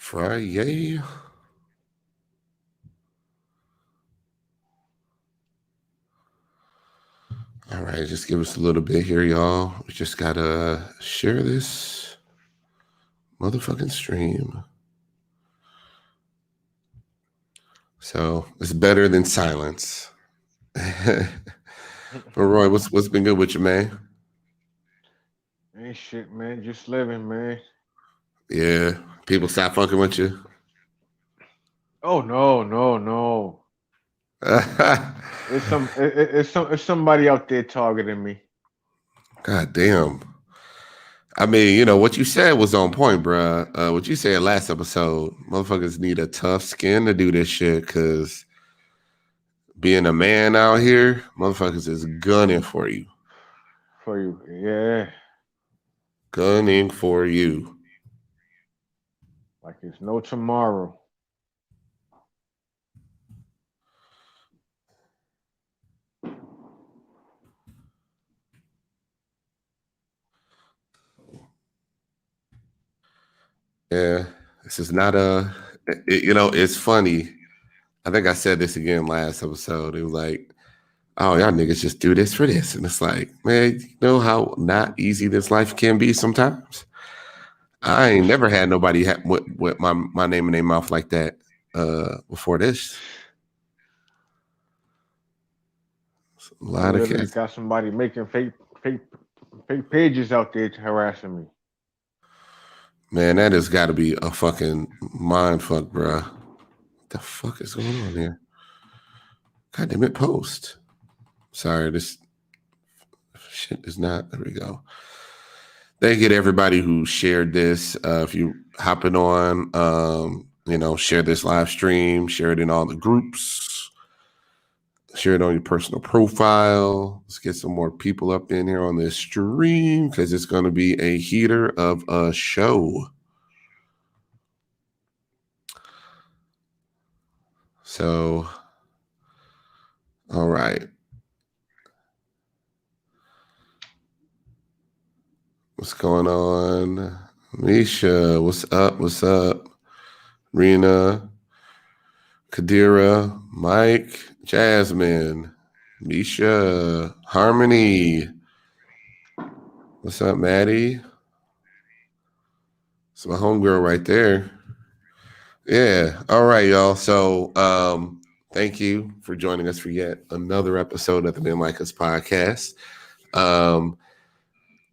Friday. All right, just give us a little bit here, y'all. We just gotta share this motherfucking stream. So it's better than silence. But Roy, what's been good with you, man? Ain't shit, man. Just living, man. Yeah, people stop fucking with you. Oh no, no, no. It's somebody out there targeting me. God damn. I mean, what you said was on point, bruh. What you said last episode, motherfuckers need a tough skin to do this shit, because being a man out here, motherfuckers is gunning for you. For you. Yeah. Gunning for you. Like it's no tomorrow. Yeah, this is not it's funny. I think I said this again last episode. It was like, oh, y'all niggas just do this for this. And it's like, man, you know how not easy this life can be sometimes? I ain't never had nobody with my name in their mouth like that before this. A I lot of literally cats. got somebody making fake fake pages out there harassing me. Man, that has got to be a fucking mind fuck, bruh. What the fuck is going on here? God damn it, post. Sorry, this shit is not. There we go. Thank you to everybody who shared this. If you hopping on, share this live stream, share it in all the groups, share it on your personal profile. Let's get some more people up in here on this stream, because it's going to be a heater of a show. So, all right. What's going on? Misha, what's up? What's up? Rena, Kadira, Mike, Jasmine, Misha, Harmony. What's up, Maddie? It's my homegirl right there. Yeah. All right, y'all. So thank you for joining us for yet another episode of the Men Like Us podcast.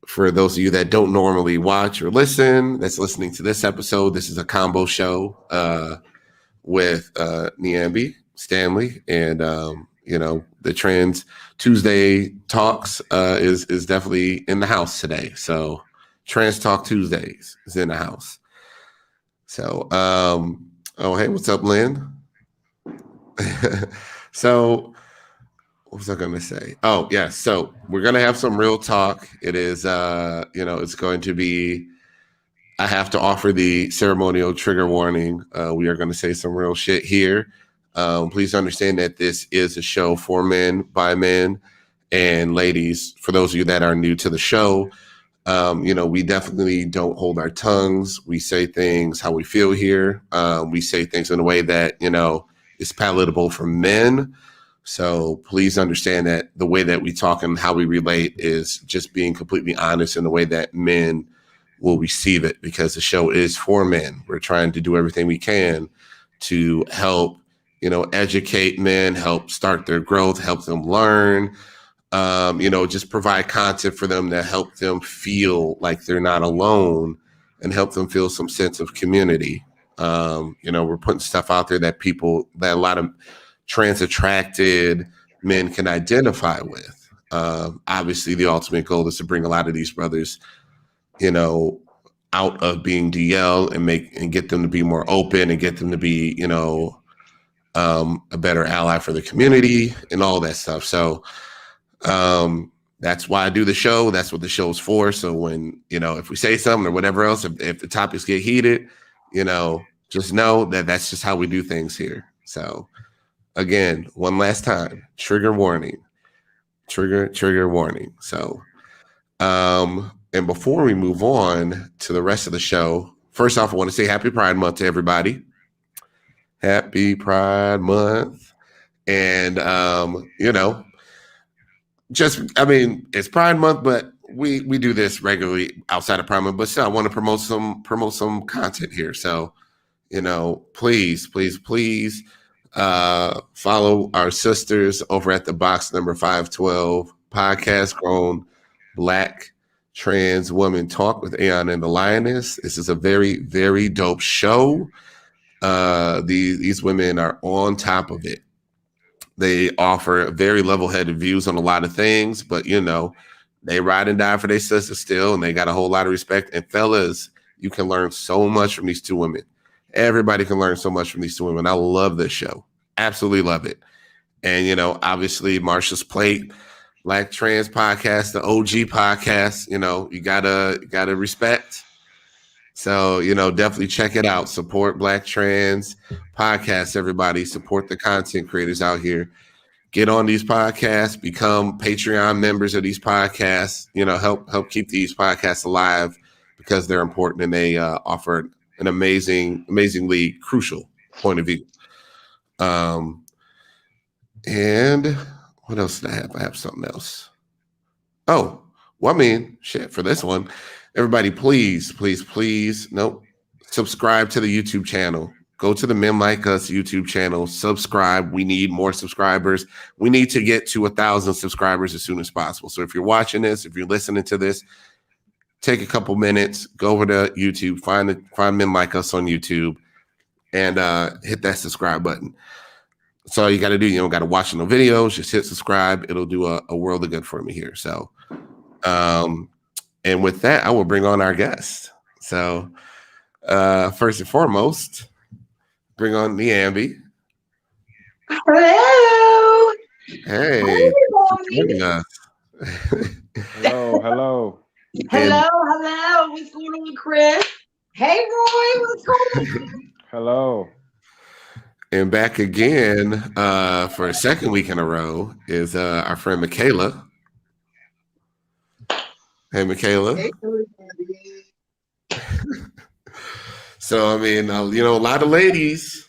For those of you that don't normally watch or listen, that's listening to this episode, this is a combo show with Niambi, Stanley, and the Trans Tuesday talks is definitely in the house today. So Trans Talk Tuesdays is in the house. So oh hey, what's up, Lynn? So what was I going to say? Oh, yeah. So we're going to have some real talk. It is, it's going to be, I have to offer the ceremonial trigger warning. We are going to say some real shit here. Please understand that this is a show for men, by men, and ladies. For those of you that are new to the show, we definitely don't hold our tongues. We say things how we feel here. We say things in a way that, is palatable for men. So please understand that the way that we talk and how we relate is just being completely honest in the way that men will receive it, because the show is for men. We're trying to do everything we can to help, educate men, help start their growth, help them learn, just provide content for them that help them feel like they're not alone and help them feel some sense of community. We're putting stuff out there that a lot of trans attracted men can identify with. Obviously, the ultimate goal is to bring a lot of these brothers, out of being DL and get them to be more open and get them to be, a better ally for the community and all that stuff. So that's why I do the show. That's what the show's for. So when, if we say something or whatever else, if the topics get heated, just know that that's just how we do things here. So again, one last time, trigger warning. So, and before we move on to the rest of the show, First off, I want to say Happy Pride Month to everybody. Happy Pride Month. And, it's Pride Month, but we do this regularly outside of Pride Month. But still, I want to promote some content here. So, please, please, please follow our sisters over at the box number 512 podcast, Grown Black Trans Woman Talk with Aeon and the Lioness. This is a very, very dope show. These women are on top of it. They offer very level-headed views on a lot of things, but they ride and die for their sisters still, and they got a whole lot of respect. And fellas, you can learn so much from these two women. Everybody can learn so much from these two women. I love this show. Absolutely love it. And, obviously Marsha's Plate, Black Trans Podcast, the OG podcast, you gotta respect. So, definitely check it out. Support Black Trans Podcasts, everybody. Support the content creators out here. Get on these podcasts, become Patreon members of these podcasts, help keep these podcasts alive because they're important and they offer an amazingly crucial point of view. And what else did I have? I have something else. Oh, well, for this one, everybody, please, subscribe to the YouTube channel. Go to the Men Like Us YouTube channel, subscribe. We need more subscribers. We need to get to 1,000 subscribers as soon as possible. So if you're watching this, if you're listening to this, take a couple minutes, go over to YouTube, find Men Like Us on YouTube, and hit that subscribe button. That's all you got to do. You don't got to watch no videos. Just hit subscribe. It'll do a world of good for me here. So, and with that, I will bring on our guest. So, first and foremost, bring on Niambi. Hello. Hey. Hello. Hello. What's going on, Chris? Hey, Roy. What's going on? Hello. And back again for a second week in a row is our friend Michaela. Hey, Michaela. Hey, So, a lot of ladies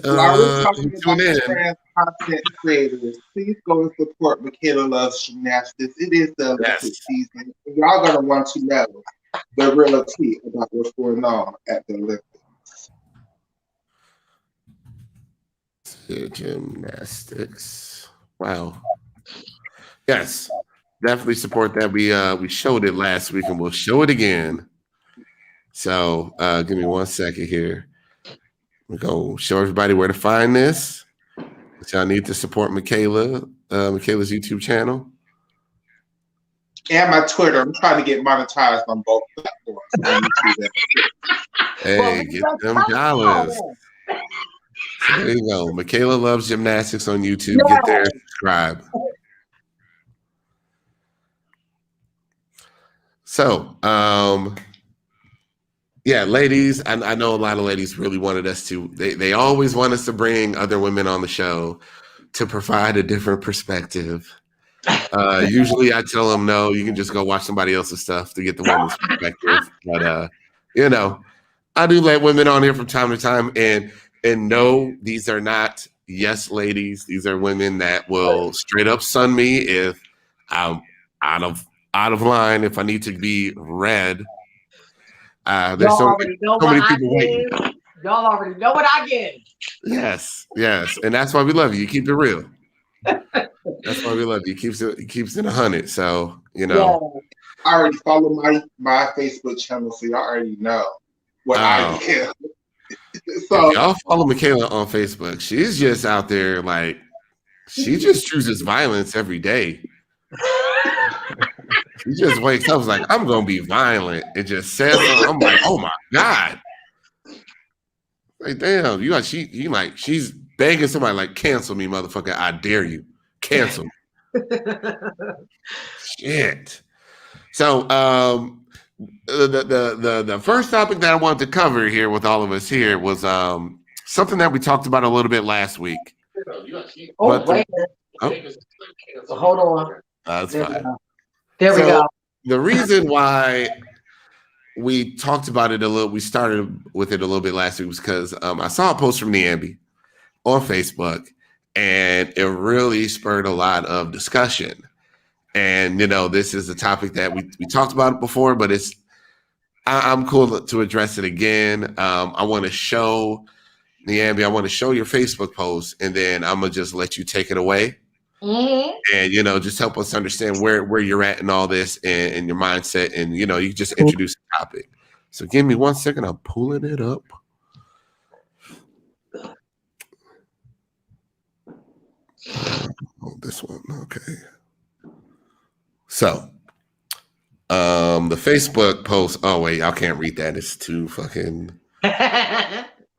tune in. Content creators, please go and support Michaela Loves Gymnastics. It is the Olympic season. Y'all gonna want to know the reality about what's going on at the Olympics. Gymnastics. Wow. Yes, definitely support that. We showed it last week and we'll show it again. So give me 1 second here. We're going to show everybody where to find this. Y'all need to support Michaela's YouTube channel. And my Twitter. I'm trying to get monetized on both platforms. Hey, get them dollars. So there you go. Michaela Loves Gymnastics on YouTube. No. Get there, subscribe. So, ladies, I know a lot of ladies really wanted us to, they always want us to bring other women on the show to provide a different perspective. Usually I tell them, no, you can just go watch somebody else's stuff to get the women's perspective. But, I do let women on here from time to time. And no, these are not yes ladies. These are women that will straight up sun me if I'm out of line, if I need to be read. There's so many people waiting. Y'all already know what I get. Yes. And that's why we love you. You keep it real. That's why we love you. He keeps it 100. So, I already follow my Facebook channel, so y'all already know what I am. So y'all follow Michaela on Facebook. She's just out there she just chooses violence every day. She just wakes up like, I'm gonna be violent. It just says something. I'm like, oh my God. Like, damn, she's begging somebody like, cancel me, motherfucker. I dare you. Cancel me. Shit. So the first topic that I wanted to cover here with all of us here was something that we talked about a little bit last week. Hold on. That's fine. There we go. The reason why we talked about it a little. We started with it a little bit last week because I saw a post from Niambi on Facebook, and it really spurred a lot of discussion. And this is a topic that we talked about it before, but I'm cool to address it again. I want to show Niambi. I want to show your Facebook post, and then I'm gonna just let you take it away. Mm-hmm. And just help us understand where you're at in all this and your mindset, and you can just introduce the topic. So give me 1 second. I'm pulling it up. Oh, this one. Okay. So the Facebook post. Oh wait, I can't read that. It's too fucking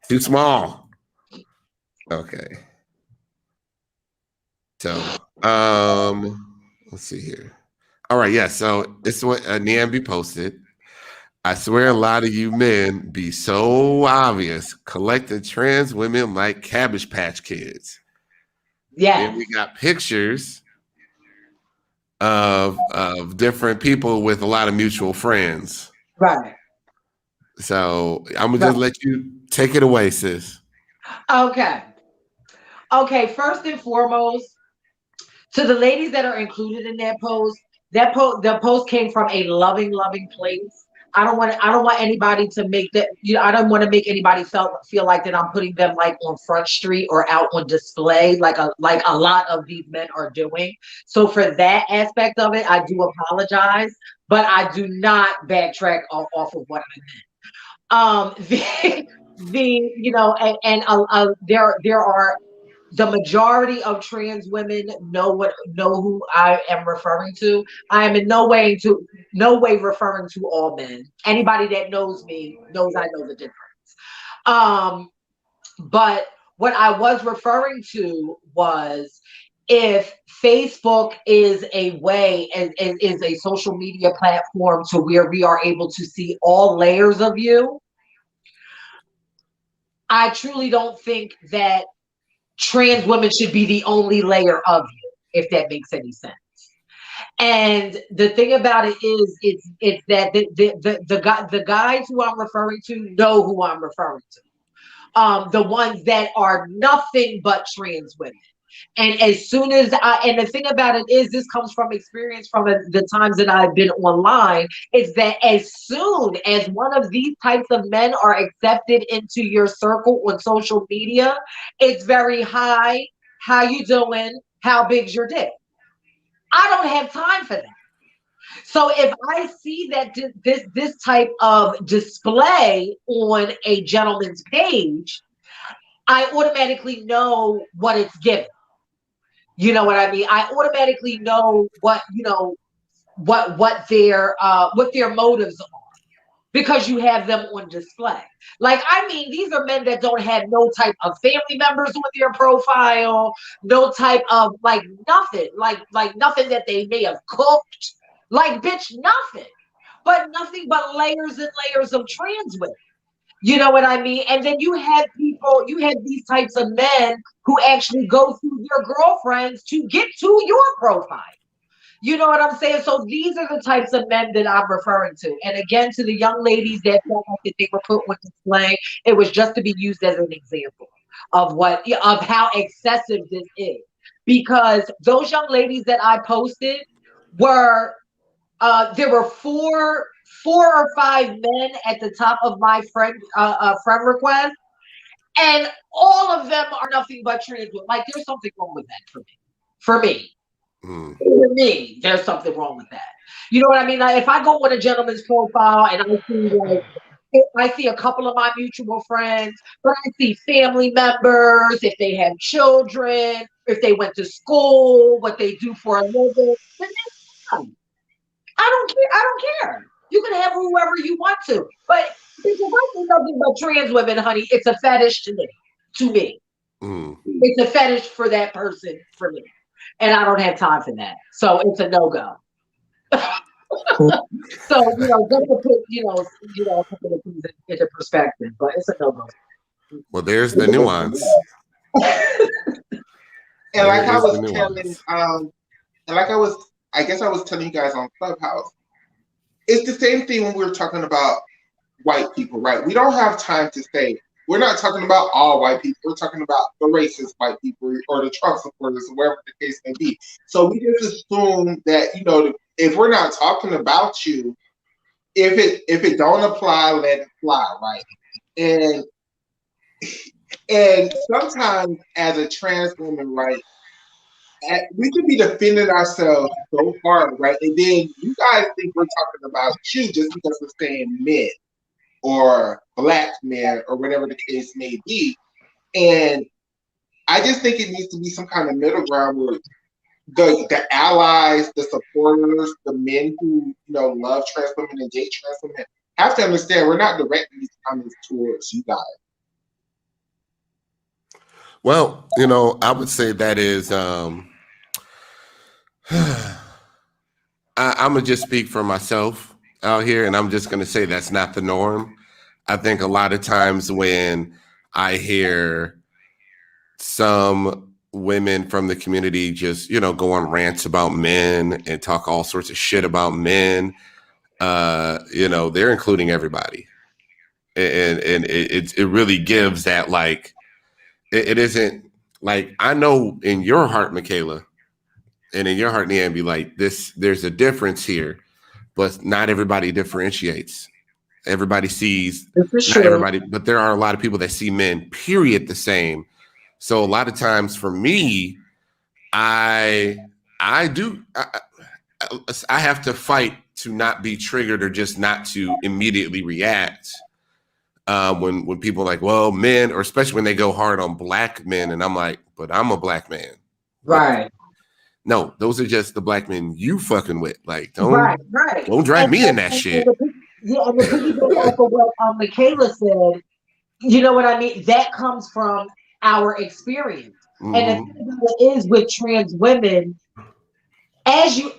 too small. Okay. So let's see here. All right, yeah. So this is what Niambi posted. I swear a lot of you men be so obvious collecting trans women like Cabbage Patch Kids. Yeah. And we got pictures of different people with a lot of mutual friends. Right. So I'm gonna just let you take it away, sis. Okay. First and foremost, to the ladies that are included in that post, the post came from a loving place. I don't want anybody to make that. I don't want to make anybody feel like that I'm putting them like on Front Street or out on display, like a lot of these men are doing. So for that aspect of it, I do apologize, but I do not backtrack off of what I meant. There are. The majority of trans women know who I am referring to. I am in no way referring to all men. Anybody that knows me knows I know the difference. But what I was referring to was, if Facebook is a way and is a social media platform to where we are able to see all layers of you, I truly don't think that trans women should be the only layer of you, if that makes any sense. And the thing about it is, it's that the guys who I'm referring to know who I'm referring to. The ones that are nothing but trans women. And as soon as and the thing about it is, this comes from experience from the times that I've been online, is that as soon as one of these types of men are accepted into your circle on social media, it's very high. How you doing? How big's your dick? I don't have time for that. So if I see that this type of display on a gentleman's page, I automatically know what it's giving. You know what I mean? I automatically know what their motives are, because you have them on display. Like, I mean, these are men that don't have no type of family members on their profile, no type of nothing, like nothing that they may have cooked, bitch, nothing but layers and layers of trans women. You know what I mean? And then you have these types of men who actually go through your girlfriends to get to your profile. You know what I'm saying? So these are the types of men that I'm referring to. And again, to the young ladies that felt like that they were put on display, it was just to be used as an example of how excessive this is. Because those young ladies that I posted were, there were four or five men at the top of my friend request, and all of them are nothing but trans women. Like, there's something wrong with that for me. For me, there's something wrong with that. You know what I mean? Like, if I go on a gentleman's profile and I see a couple of my mutual friends, but I see family members, if they have children, if they went to school, what they do for a living, then that's fine. I don't care. You can have whoever you want to. But if I see nothing but trans women, honey, it's a fetish to me. It's a fetish for that person, for me. And I don't have time for that. So it's a no-go. So, just to put, a couple of things into perspective, but it's a no-go. Well, there's the nuance. And like I was telling, I guess I was telling you guys on Clubhouse, it's the same thing when we were talking about white people, right? We don't have time to say, we're not talking about all white people. We're talking about the racist white people or the Trump supporters or whatever the case may be. So we just assume that, you know, if we're not talking about you, if it don't apply, let it fly, right? And sometimes as a trans woman, right, we could be defending ourselves so hard, right? And then you guys think we're talking about you just because we're saying men or black men or whatever the case may be. And I just think it needs to be some kind of middle ground where the allies, the supporters, the men who, you know, love trans women and date trans women have to understand we're not directing these comments towards you guys. Well, you know, I would say that is I'm gonna just speak for myself out here, and I'm just gonna say that's not the norm. I think a lot of times when I hear some women from the community just, you know, go on rants about men and talk all sorts of shit about men, you know, they're including everybody, and it really gives that, like, it isn't like, I know in your heart, Michaela, and in your heart, Niambi, like, there's a difference here, but not everybody differentiates. Everybody sees, not everybody, but there are a lot of people that see men, period, the same. So a lot of times for me, I have to fight to not be triggered or just not to immediately react when people are like, well, men, or especially when they go hard on black men, and I'm like, but I'm a black man, right? No, those are just the black men you fucking with. Like, don't drag and, me in that shit. And the piggyback off of what Michaela said, you know what I mean? That comes from our experience. Mm-hmm. And the thing about it is with trans women, as you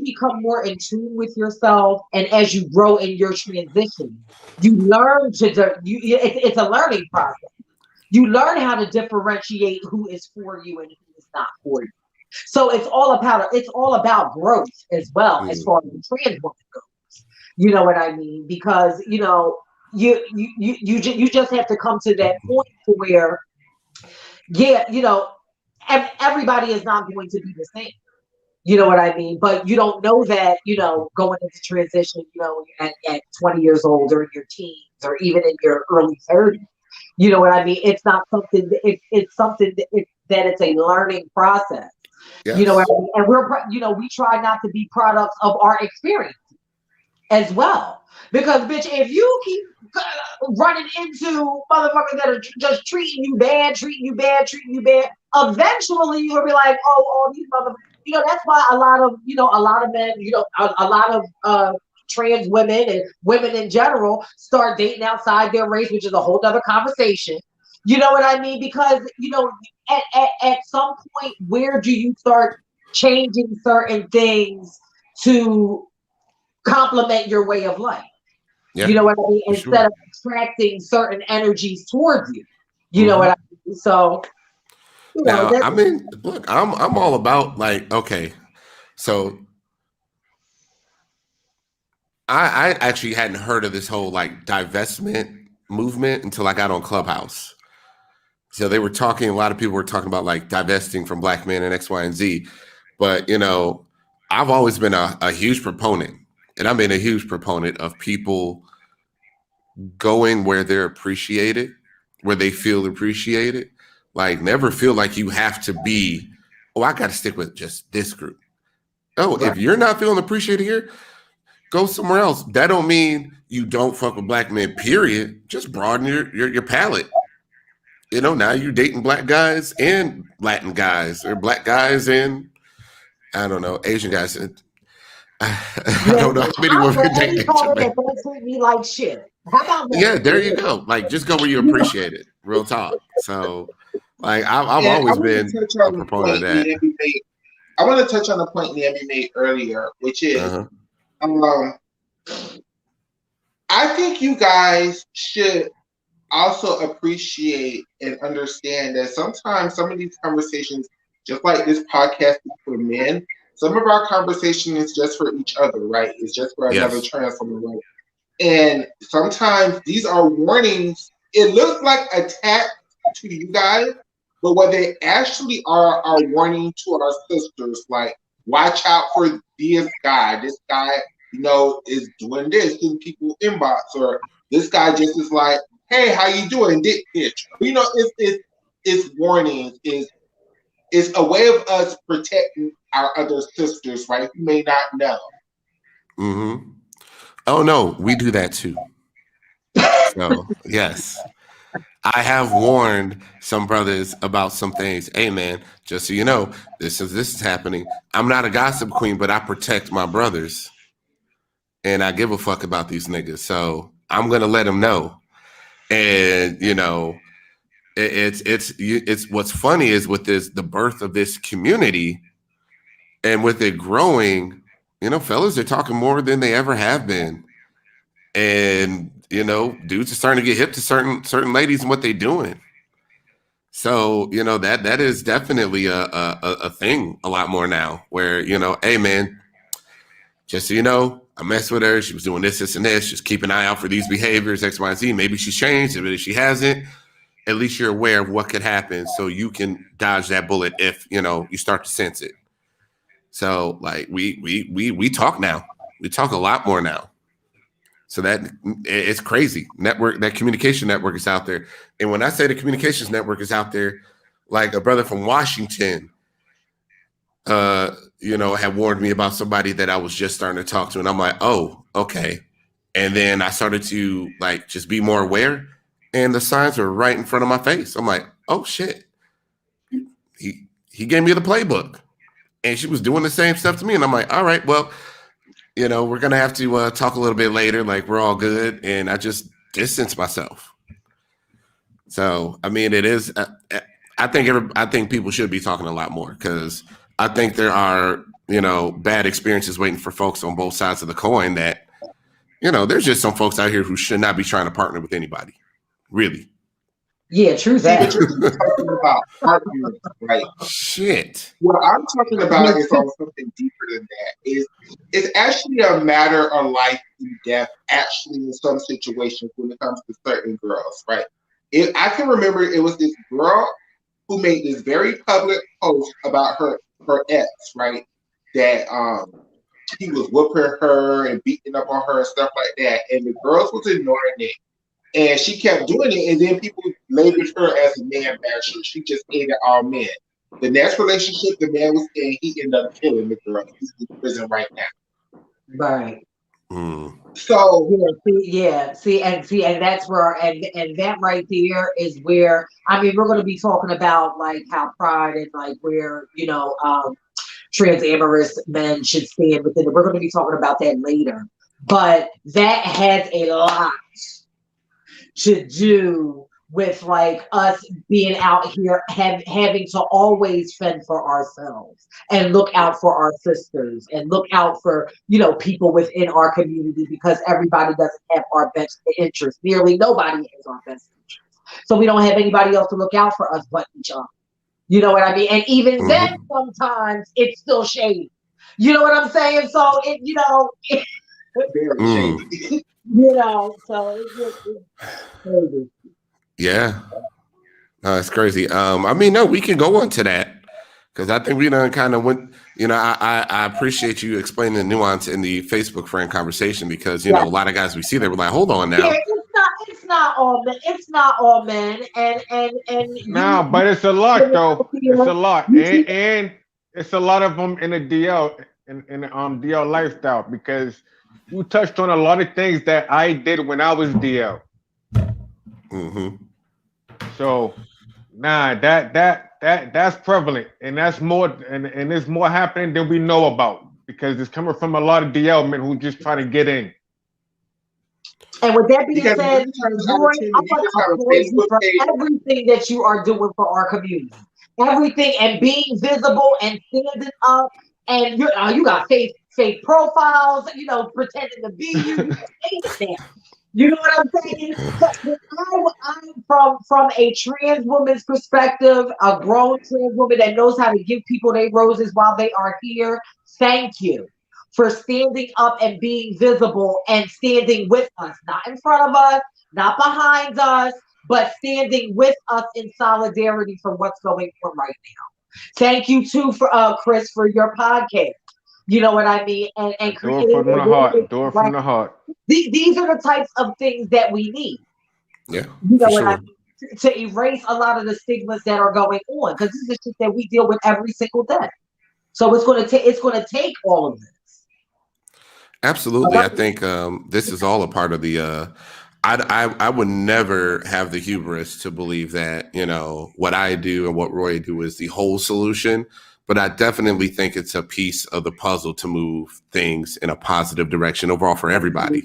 become more in tune with yourself, and as you grow in your transition, you learn it's a learning process. You learn how to differentiate who is for you and who is not for you. So it's all about growth as well, as far as the trans woman goes. You know what I mean? Because, you know, you just have to come to that point to where, yeah, you know, everybody is not going to be the same. You know what I mean? But you don't know that, you know, going into transition, you know, at 20 years old, or in your teens, or even in your early 30s. You know what I mean? It's not something. It's something that it's a learning process. Yes. You know what I mean? And we try not to be products of our experience as well. Because, bitch, if you keep running into motherfuckers that are just treating you bad, eventually you'll be like, oh, all these motherfuckers. You know, that's why a lot of men, you know, a lot of trans women and women in general start dating outside their race, which is a whole other conversation. You know what I mean? Because, you know, at some point, where do you start changing certain things to complement your way of life? Yeah, you know what I mean? Instead of attracting certain energies towards you. You know what I mean? So, you know, now, I mean, look, I'm all about, like, okay, so I actually hadn't heard of this whole, like, divestment movement until I got on Clubhouse. So they were talking, a lot of people were talking about, like, divesting from black men and X, Y, and Z. But, you know, I've always been a huge proponent, and I've been a huge proponent of people going where they're appreciated, where they feel appreciated. Like, never feel like you have to be, oh, I got to stick with just this group. Oh, right. If you're not feeling appreciated here, go somewhere else. That don't mean you don't fuck with black men, period. Just broaden your palette. You know, now you're dating black guys and Latin guys, or black guys and, I don't know, Asian guys. I don't know how many women date Asian men. Don't treat me like shit. How about that? Yeah, there you go. Like, just go where you appreciate it. Real talk. So, like, I've always been a proponent of that. I want to touch on the point Niambi made earlier, which is, I think you guys should also appreciate and understand that sometimes some of these conversations, just like this podcast is for men, some of our conversation is just for each other, right? It's just for another trans woman, right? And sometimes these are warnings. It looks like attacks to you guys, but what they actually are warning to our sisters, like, watch out for this guy. This guy, is doing this to people inbox, or this guy just is like, hey, how you doing? Dick pitch. It's warnings. It's a way of us protecting our other sisters, right? You may not know. Mm-hmm. Oh no, we do that too. So yes, I have warned some brothers about some things. Hey man, just so you know, this is happening. I'm not a gossip queen, but I protect my brothers, and I give a fuck about these niggas. So I'm gonna let them know. And it's what's funny is with the birth of this community, and with it growing, fellas are talking more than they ever have been. And dudes are starting to get hip to certain ladies and what they're doing. So that is definitely a thing a lot more now. Where hey man, just so you know, I messed with her. She was doing this, and this. Just keep an eye out for these behaviors, X, Y, Z. Maybe she's changed, but if she hasn't, at least you're aware of what could happen, so you can dodge that bullet if you start to sense it. So like we talk now. We talk a lot more now. So that it's crazy. That communication network is out there. And when I say the communications network is out there, like a brother from Washington, had warned me about somebody that I was just starting to talk to. And I'm like, oh, okay. And then I started to like just be more aware. And the signs were right in front of my face. I'm like, oh shit. He gave me the playbook. And she was doing the same stuff to me. And I'm like, all right, well, we're going to have to talk a little bit later. Like, we're all good. And I just distance myself. So, I mean, it is, I think people should be talking a lot more, because I think there are, bad experiences waiting for folks on both sides of the coin that, there's just some folks out here who should not be trying to partner with anybody. Really. Yeah, true that. But you're talking about partners, right? Shit. What I'm talking about is on something deeper than that. It's actually a matter of life and death, actually, in some situations when it comes to certain girls, right? I can remember it was this girl who made this very public post about her ex, right? That he was whooping her and beating up on her and stuff like that, and the girls was ignoring it. And she kept doing it, and then people labeled her as a man basher. She just hated all men. The next relationship the man was in, he ended up killing the girl. He's in prison right now. Right. So and that's where and that right there is where, I mean, we're going to be talking about like how pride and like where trans amorous men should stand within it. We're going to be talking about that later, but that has a lot to do with like us being out here having to always fend for ourselves and look out for our sisters and look out for people within our community, because everybody doesn't have our best interest. Nearly nobody has our best interest, so we don't have anybody else to look out for us but each other. You know what I mean? And even then, sometimes it's still shady. You know what I'm saying? So it very shady. So it's crazy. Yeah. It's crazy. I mean, no, we can go on to that, because I think we done kind of went, I appreciate you explaining the nuance in the Facebook friend conversation, because, a lot of guys we see, they were like, hold on now. Yeah, it's not all men. It's not all men. And no, but it's a lot though. It's a lot. And it's a lot of them in the DL, in the DL lifestyle, because you touched on a lot of things that I did when I was DL. Mm-hmm. So, that's prevalent, and that's more, and there's more happening than we know about, because it's coming from a lot of DL men who just try to get in. And with that being said, I want to applaud you for everything that you are doing for our community. Everything, and being visible and standing up, and you got fake profiles, pretending to be you. You know what I'm saying? I'm from a trans woman's perspective, a grown trans woman that knows how to give people their roses while they are here. Thank you. for standing up and being visible and standing with us, not in front of us, not behind us, but standing with us in solidarity for what's going on right now. Thank you too for Chris for your podcast. You know what I mean? And Do it creating from the heart. Do it from the heart. these are the types of things that we need. Yeah, You know for what I sure. mean? To erase a lot of the stigmas that are going on, because this is shit that we deal with every single day. So it's gonna take all of this. Absolutely. I think this is all a part of the I would never have the hubris to believe that, you know, what I do and what Roy do is the whole solution, but I definitely think it's a piece of the puzzle to move things in a positive direction overall for everybody.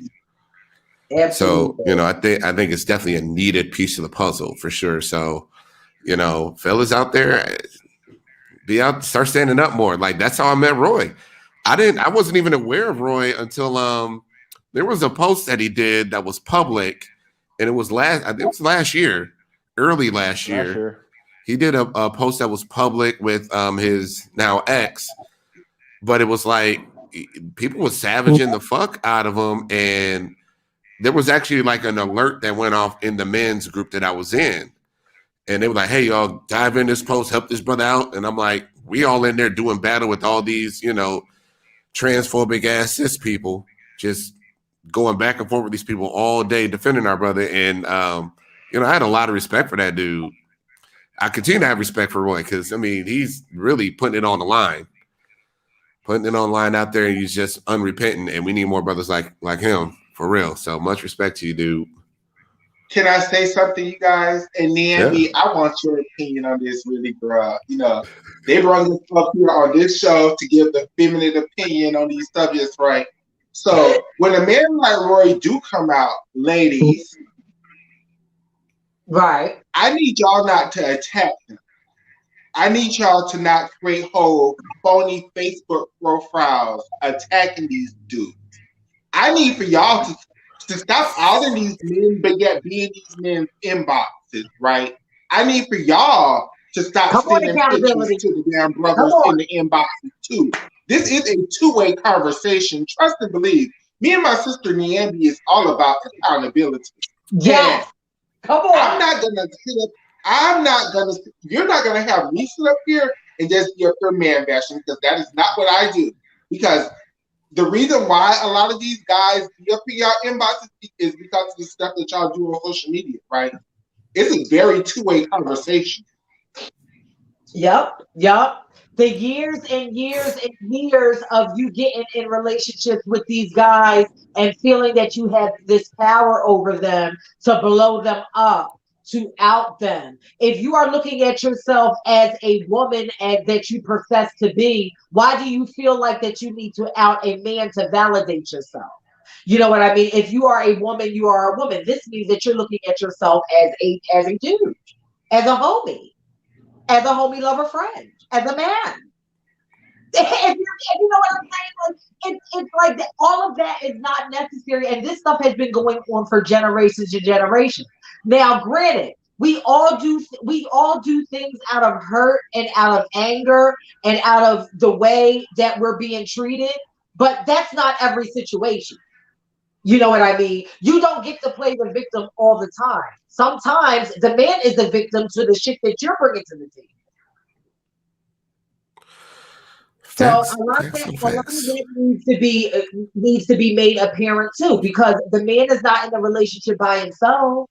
Absolutely. So, you know, I think it's definitely a needed piece of the puzzle for sure. So, you know, fellas out there, be out, start standing up more. Like that's how I met Roy. I wasn't even aware of Roy until there was a post that he did that was public, and I think it was last year, early last Last year. year. He did a post that was public with his now ex, but it was like people were savaging the fuck out of him, and there was actually like an alert that went off in the men's group that I was in. And they were like, hey, y'all, dive in this post, help this brother out. And I'm like, we all in there doing battle with all these, you know, transphobic ass cis people, just going back and forth with these people all day defending our brother. And, you know, I had a lot of respect for that dude. I continue to have respect for Roy because, I mean, he's really putting it on the line. Putting it on the line out there, and he's just unrepentant. And we need more brothers like him, for real. So much respect to you, dude. Can I say something, you guys? And Nambi, Yeah. I want your opinion on this, really, bro. You know, they brought us up here on this show to give the feminine opinion on these subjects, right? So when a man like Roy do come out, ladies, Right. I need y'all not to attack him. I need y'all to not create whole phony Facebook profiles attacking these dudes. I need for y'all to stop outing these men, but yet being these men's inboxes, right? I need for y'all to stop Come on, sending pictures accountability. to the damn Come brothers on. in the inboxes too. This is a two-way conversation. Trust and believe. Me and my sister Niambi is all about accountability. Yes. Come on. I'm not gonna sit up. You're not gonna have me sit up here and just be up here man bashing because that is not what I do. Because the reason why a lot of these guys be up in y'all inboxes is because of the stuff that y'all do on social media, right? It's a very two-way conversation. Yep. The years and years and years of you getting in relationships with these guys and feeling that you have this power over them to blow them up, to out them. If you are looking at yourself as a woman and that you profess to be, why do you feel like that you need to out a man to validate yourself? You know what I mean? If you are a woman, you are a woman. This means that you're looking at yourself as a dude, as a homie lover friend, as a man. If you know what I'm saying, like it's like that, all of that is not necessary, and this stuff has been going on for generations and generations. Now, granted, we all do things out of hurt and out of anger and out of the way that we're being treated, but that's not every situation. You know what I mean? You don't get to play the victim all the time. Sometimes the man is the victim to the shit that you're bringing to the table. So Facts, a lot of facts, and facts. that needs to be made apparent too, because the man is not in the relationship by himself.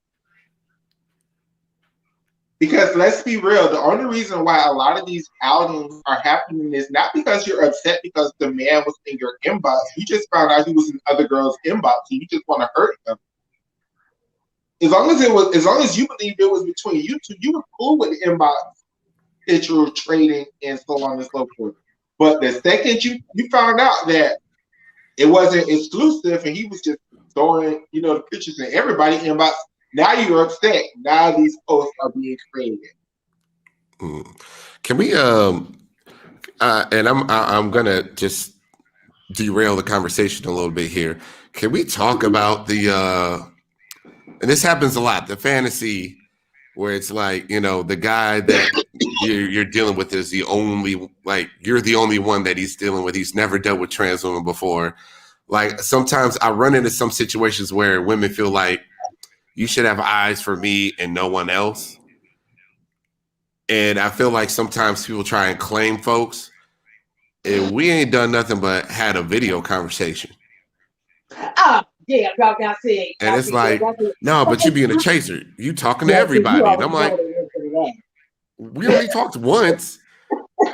Because let's be real, the only reason why a lot of these outings are happening is not because you're upset because the man was in your inbox. You just found out he was in other girls' inbox and you just want to hurt them. As long as you believed it was between you two, you were cool with the inbox picture trading and so on and so forth. But the second you found out that it wasn't exclusive and he was just throwing, the pictures in everybody inbox, now you're upset. Now these posts are being created. Can we and I'm gonna just derail the conversation a little bit here. Can we talk about the and this happens a lot, the fantasy where it's like, the guy that you're dealing with is the only, like, you're the only one that he's dealing with. He's never dealt with trans women before. Like, sometimes I run into some situations where women feel like you should have eyes for me and no one else. And I feel like sometimes people try and claim folks, and we ain't done nothing but had a video conversation. Oh, yeah, y'all see. And it's like, no, but you being a chaser, you talking to Yeah, everybody. you And I'm like, already know that. we only talked once.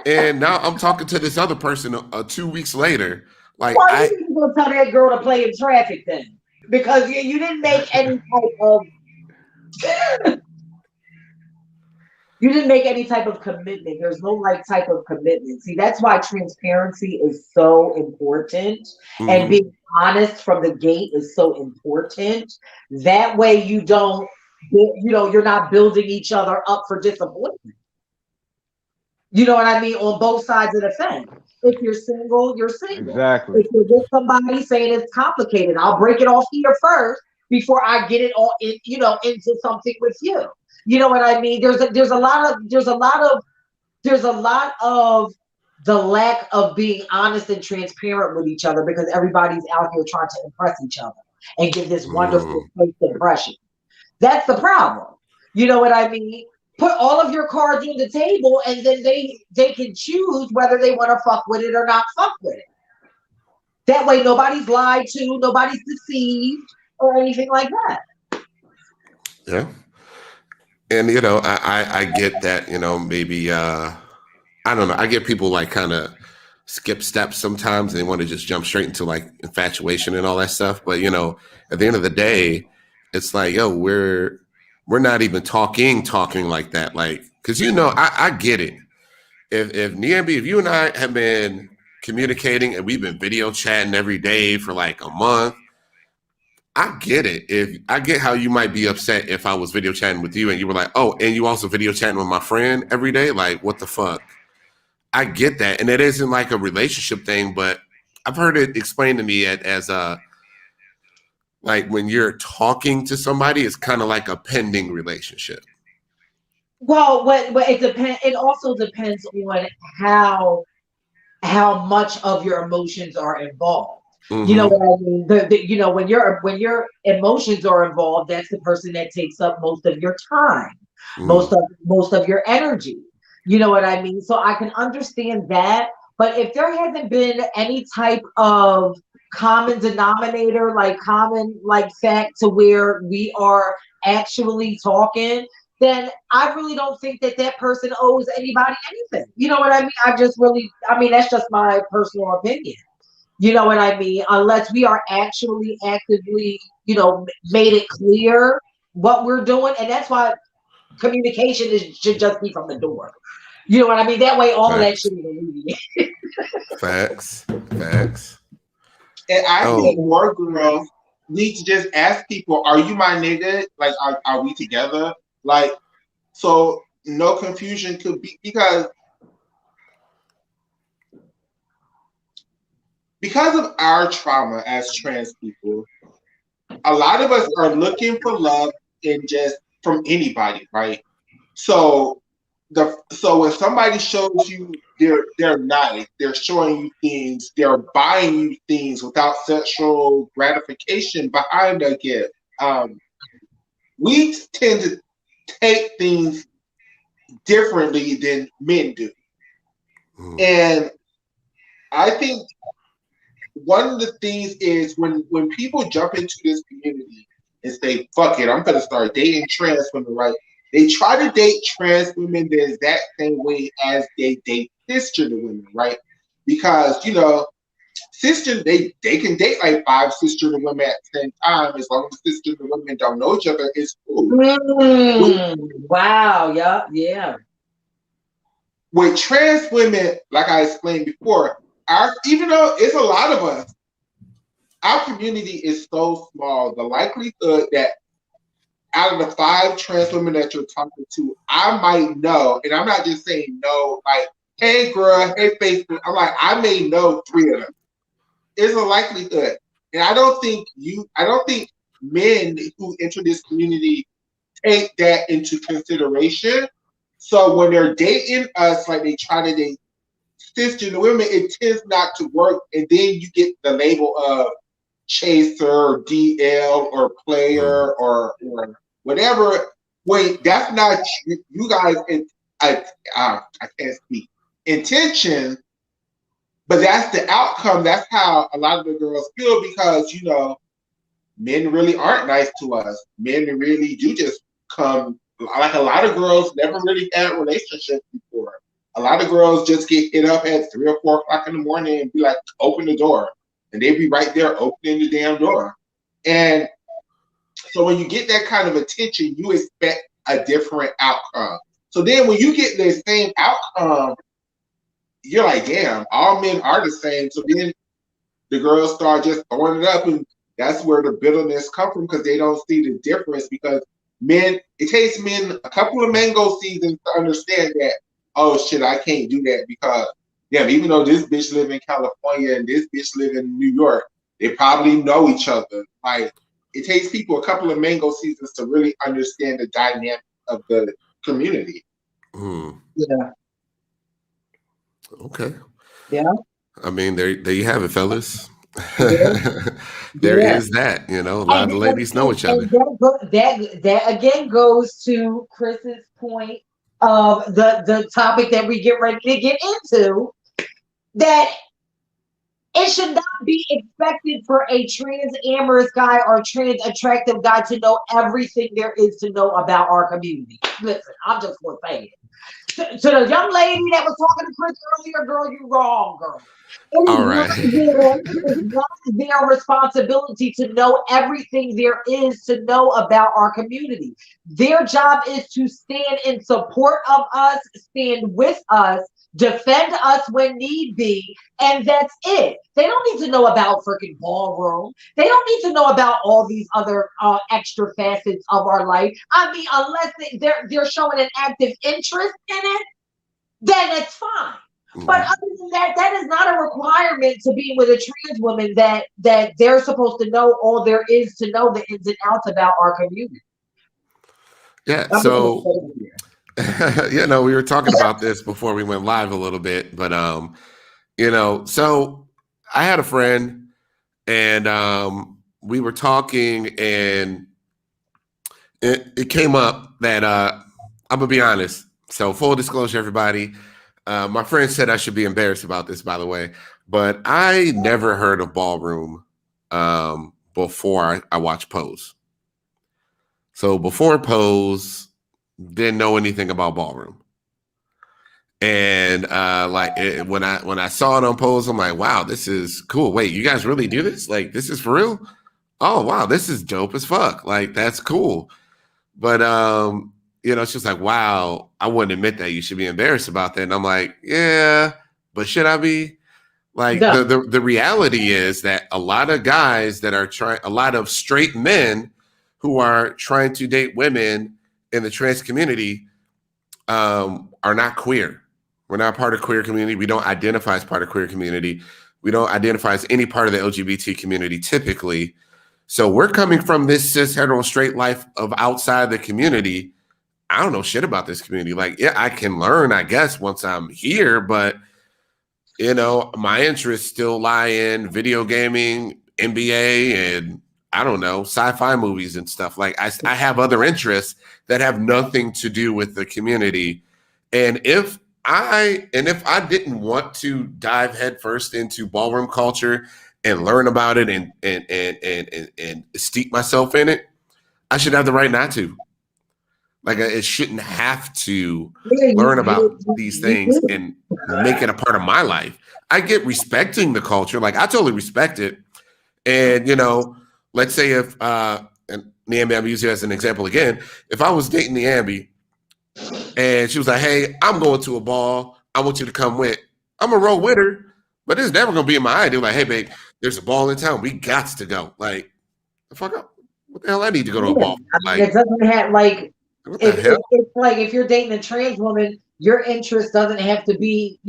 And now I'm talking to this other person 2 weeks later. Like, Well, you need to go tell that girl to play in traffic then. Because you didn't make any type of you didn't make any type of commitment. There's no like type of commitment. See, that's why transparency is so important. mm-hmm. And being honest from the gate is so important. That way you don't, you're not building each other up for disappointment. You know what I mean? On both sides of the fence. If you're single, you're single. Exactly. If you're with somebody saying it's complicated, I'll break it off here first before I get it all in, into something with you. You know what I mean? There's a lot of the lack of being honest and transparent with each other because everybody's out here trying to impress each other and give this wonderful first impression. That's the problem. You know what I mean? Put all of your cards on the table and then they can choose whether they want to fuck with it or not fuck with it. That way nobody's lied to, nobody's deceived or anything like that. Yeah. And, I get that, maybe, I don't know. I get people like kind of skip steps sometimes. And they want to just jump straight into like infatuation and all that stuff. But, at the end of the day, it's like, yo, we're not even talking like that. Like, cause I get it. If Niambi, if you and I have been communicating and we've been video chatting every day for like a month, I get it. If I get how you might be upset if I was video chatting with you and you were like, oh, and you also video chatting with my friend every day. Like, what the fuck? I get that. And it isn't like a relationship thing, but I've heard it explained to me as like when you're talking to somebody, it's kind of like a pending relationship. Well, it depends. It also depends on how much of your emotions are involved. Mm-hmm. You know what I mean? When your emotions are involved, that's the person that takes up most of your time, most of your energy. You know what I mean? So I can understand that. But if there hasn't been any type of common denominator, like common like fact to where we are actually talking, then I really don't think that person owes anybody anything. You know what I mean? That's just my personal opinion. You know what I mean? Unless we are actually actively, made it clear what we're doing. And that's why communication should just be from the door. You know what I mean? That way all of that shit is alleviated. Facts. And I think more girls need to just ask people, are you my nigga? Like, are we together? Like, so no confusion could be because of our trauma as trans people, a lot of us are looking for love in just from anybody, right? So when somebody shows you they're nice, they're showing you things, they're buying you things without sexual gratification behind a gift, we tend to take things differently than men do. And I think one of the things is when people jump into this community and say, fuck it, I'm going to start dating trans women, right? They try to date trans women the exact same way as they date cisgender women, right? Because, cisgender, they can date like 5 cisgender women at the same time. As long as cisgender women don't know each other, it's cool. Wow, yeah. With trans women, like I explained before, even though it's a lot of us, our community is so small. The likelihood that out of the 5 trans women that you're talking to, I might know, and I'm not just saying no, like, hey girl, hey Facebook. I'm like, I may know 3 of them. It's a likelihood. And I don't think men who enter this community take that into consideration. So when they're dating us, like they try to date cisgender women, it tends not to work, and then you get the label of chaser or DL or player or whatever. Wait, that's not you guys. I can't speak intention, but that's the outcome. That's how a lot of the girls feel because men really aren't nice to us. Men really do just come. Like a lot of girls never really had relationships before. A lot of girls just get hit up at 3 or 4 o'clock in the morning and be like, "Open the door," and they be right there opening the damn door. And so when you get that kind of attention, you expect a different outcome. So then when you get the same outcome, you're like, "Damn, all men are the same." So then the girls start just throwing it up, and that's where the bitterness comes from because they don't see the difference. Because it takes men a couple of mango seasons to understand that, oh shit, I can't do that because damn, even though this bitch live in California and this bitch live in New York, they probably know each other. Like it takes people a couple of mango seasons to really understand the dynamic of the community. Yeah. Okay. Yeah. I mean, there you have it, fellas. Yeah. There Yeah. is that, a lot of the ladies know each other. That again goes to Chris's point of the topic that we get ready to get into, that it should not be expected for a trans amorous guy or trans attractive guy to know everything there is to know about our community. Listen, I'm just gonna say it. To the young lady that was talking to Chris earlier, girl, you wrong, girl. All right. It is not their responsibility to know everything there is to know about our community. Their job is to stand in support of us, stand with us, defend us when need be, and that's it. They don't need to know about freaking ballroom. They don't need to know about all these other extra facets of our life. I mean, unless they're showing an active interest in it, then it's fine. But other than that, that is not a requirement to be with a trans woman that they're supposed to know all there is to know the ins and outs about our community. Yeah. So, we were talking about this before we went live a little bit, but so I had a friend and we were talking and it came up that I'm gonna be honest. So full disclosure, everybody. My friend said I should be embarrassed about this, by the way, but I never heard of Ballroom before I watched Pose. So before Pose, didn't know anything about Ballroom. And when I saw it on Pose, I'm like, wow, this is cool. Wait, you guys really do this? Like, this is for real? Oh, wow, this is dope as fuck. Like, that's cool. But it's just like, wow, I wouldn't admit that. You should be embarrassed about that. And I'm like, yeah, but should I be? Like, No. the reality is that a lot of guys that are a lot of straight men who are trying to date women in the trans community are not queer. We're not part of queer community. We don't identify as part of queer community. We don't identify as any part of the LGBT community typically. So we're coming from this cis hetero straight life of outside the community. I don't know shit about this community. Like, yeah, I can learn, I guess, once I'm here, but my interests still lie in video gaming, NBA, and I don't know, sci-fi movies and stuff. Like I have other interests that have nothing to do with the community. And if I didn't want to dive headfirst into ballroom culture and learn about it and steep myself in it, I should have the right not to. Like it shouldn't have to learn about these things and make it a part of my life. I get respecting the culture. Like I totally respect it. And, let's say if, and Niambi, I'm using it as an example again. If I was dating Niambi and she was like, hey, I'm going to a ball. I want you to come with. I'm going to roll with her. But it's never going to be in my idea. Like, hey, babe, there's a ball in town. We got to go. Like, the fuck up. What the hell I need to go to a ball? Like, it doesn't have like, it's like if you're dating a trans woman, your interest doesn't have to be,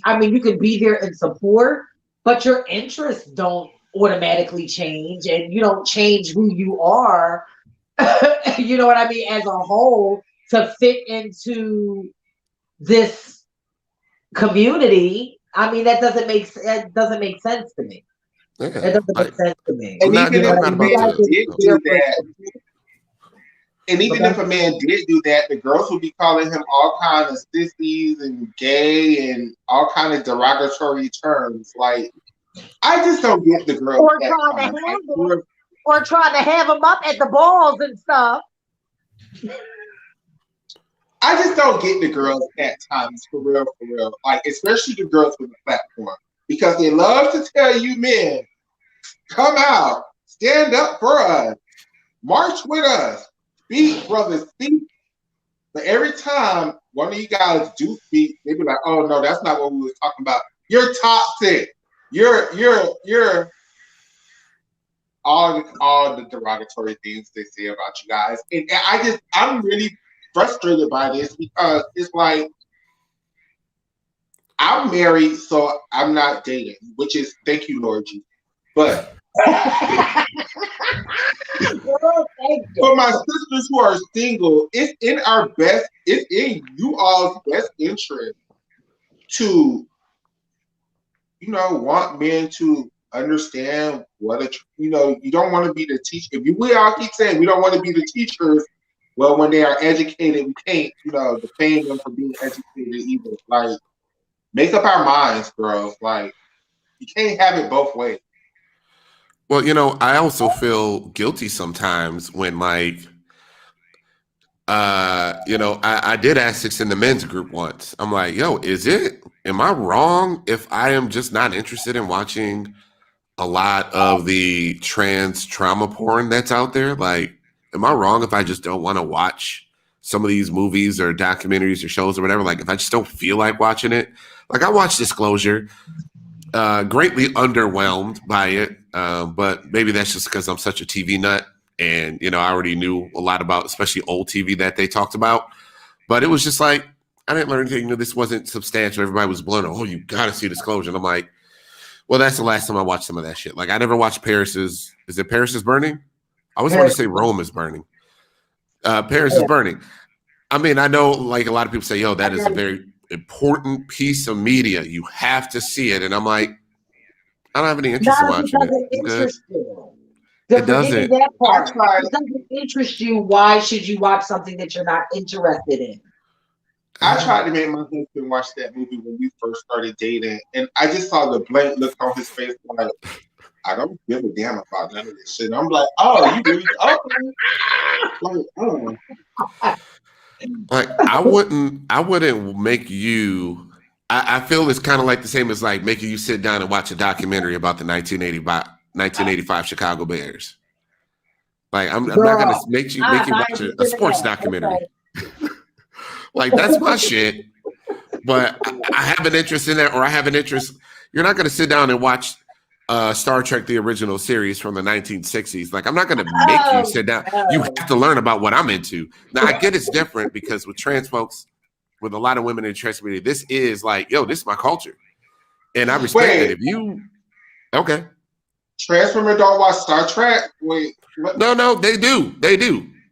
I mean, you could be there in support, but your interests don't automatically change and you don't change who you are, you know what I mean, as a whole to fit into this community. I mean, that doesn't make sense to me. Yeah, It doesn't make sense to me. And I'm even if not a about man to. did do that, and even if a man did do that, the girls would be calling him all kind of sissies and gay and all kind of derogatory terms. Like, I just don't get the girls Or that trying to time. have them, or trying to have them up at the balls and stuff. I just don't get the girls at times, for real, for real. Like, especially the girls with the platform. Because they love to tell you men, come out, stand up for us, march with us, speak, brothers, speak. But every time one of you guys do speak, they be like, oh no, that's not what we was talking about. You're toxic. You're all the derogatory things they say about you guys. And I'm really frustrated by this because it's like I'm married, so I'm not dating, which is thank you, Lord Jesus. But for my sisters who are single, it's in you all's best interest to, want men to understand you don't want to be the teacher. We all keep saying we don't want to be the teachers. Well, when they are educated, we can't, defame them for being educated either. Like, make up our minds, girls. Like, you can't have it both ways. Well, I also feel guilty sometimes when I did ask this in the men's group once. I'm like, am I wrong if I am just not interested in watching a lot of the trans trauma porn that's out there? Like, am I wrong if I just don't want to watch some of these movies or documentaries or shows or whatever? Like, if I just don't feel like watching it? Like, I watched Disclosure, greatly underwhelmed by it, but maybe that's just because I'm such a TV nut. And, I already knew a lot about, especially old TV that they talked about. But it was just like, I didn't learn anything. This wasn't substantial. Everybody was blown. Oh, you got to see Disclosure. And I'm like, well, that's the last time I watched some of that shit. Like, I never watched Is it Paris is Burning? I always want to say Rome is Burning. Paris is Burning. I mean, I know, like, a lot of people say, that is a very important piece of media. You have to see it. And I'm like, I don't have any interest in watching it. It doesn't. That part. If it doesn't interest you, why should you watch something that you're not interested in? I tried to make my husband watch that movie when we first started dating, and I just saw the blank look on his face, like, I don't give a damn about none of this shit. I'm like, oh, you really? Okay. Like, I wouldn't make you. I feel it's kind of like the same as like making you sit down and watch a documentary about the 1985 Chicago Bears. Like, I'm not going to make you watch a sports documentary. Like, that's my shit. But I have an interest in that, or I have an interest. You're not going to sit down and watch Star Trek, the original series from the 1960s. Like, I'm not going to make you sit down. You have to learn about what I'm into. Now, I get it's different because with trans folks, with a lot of women in the trans community, this is like, this is my culture. And I respect it. If you, okay. Trans women don't watch Star Trek? Wait. What? No, they do.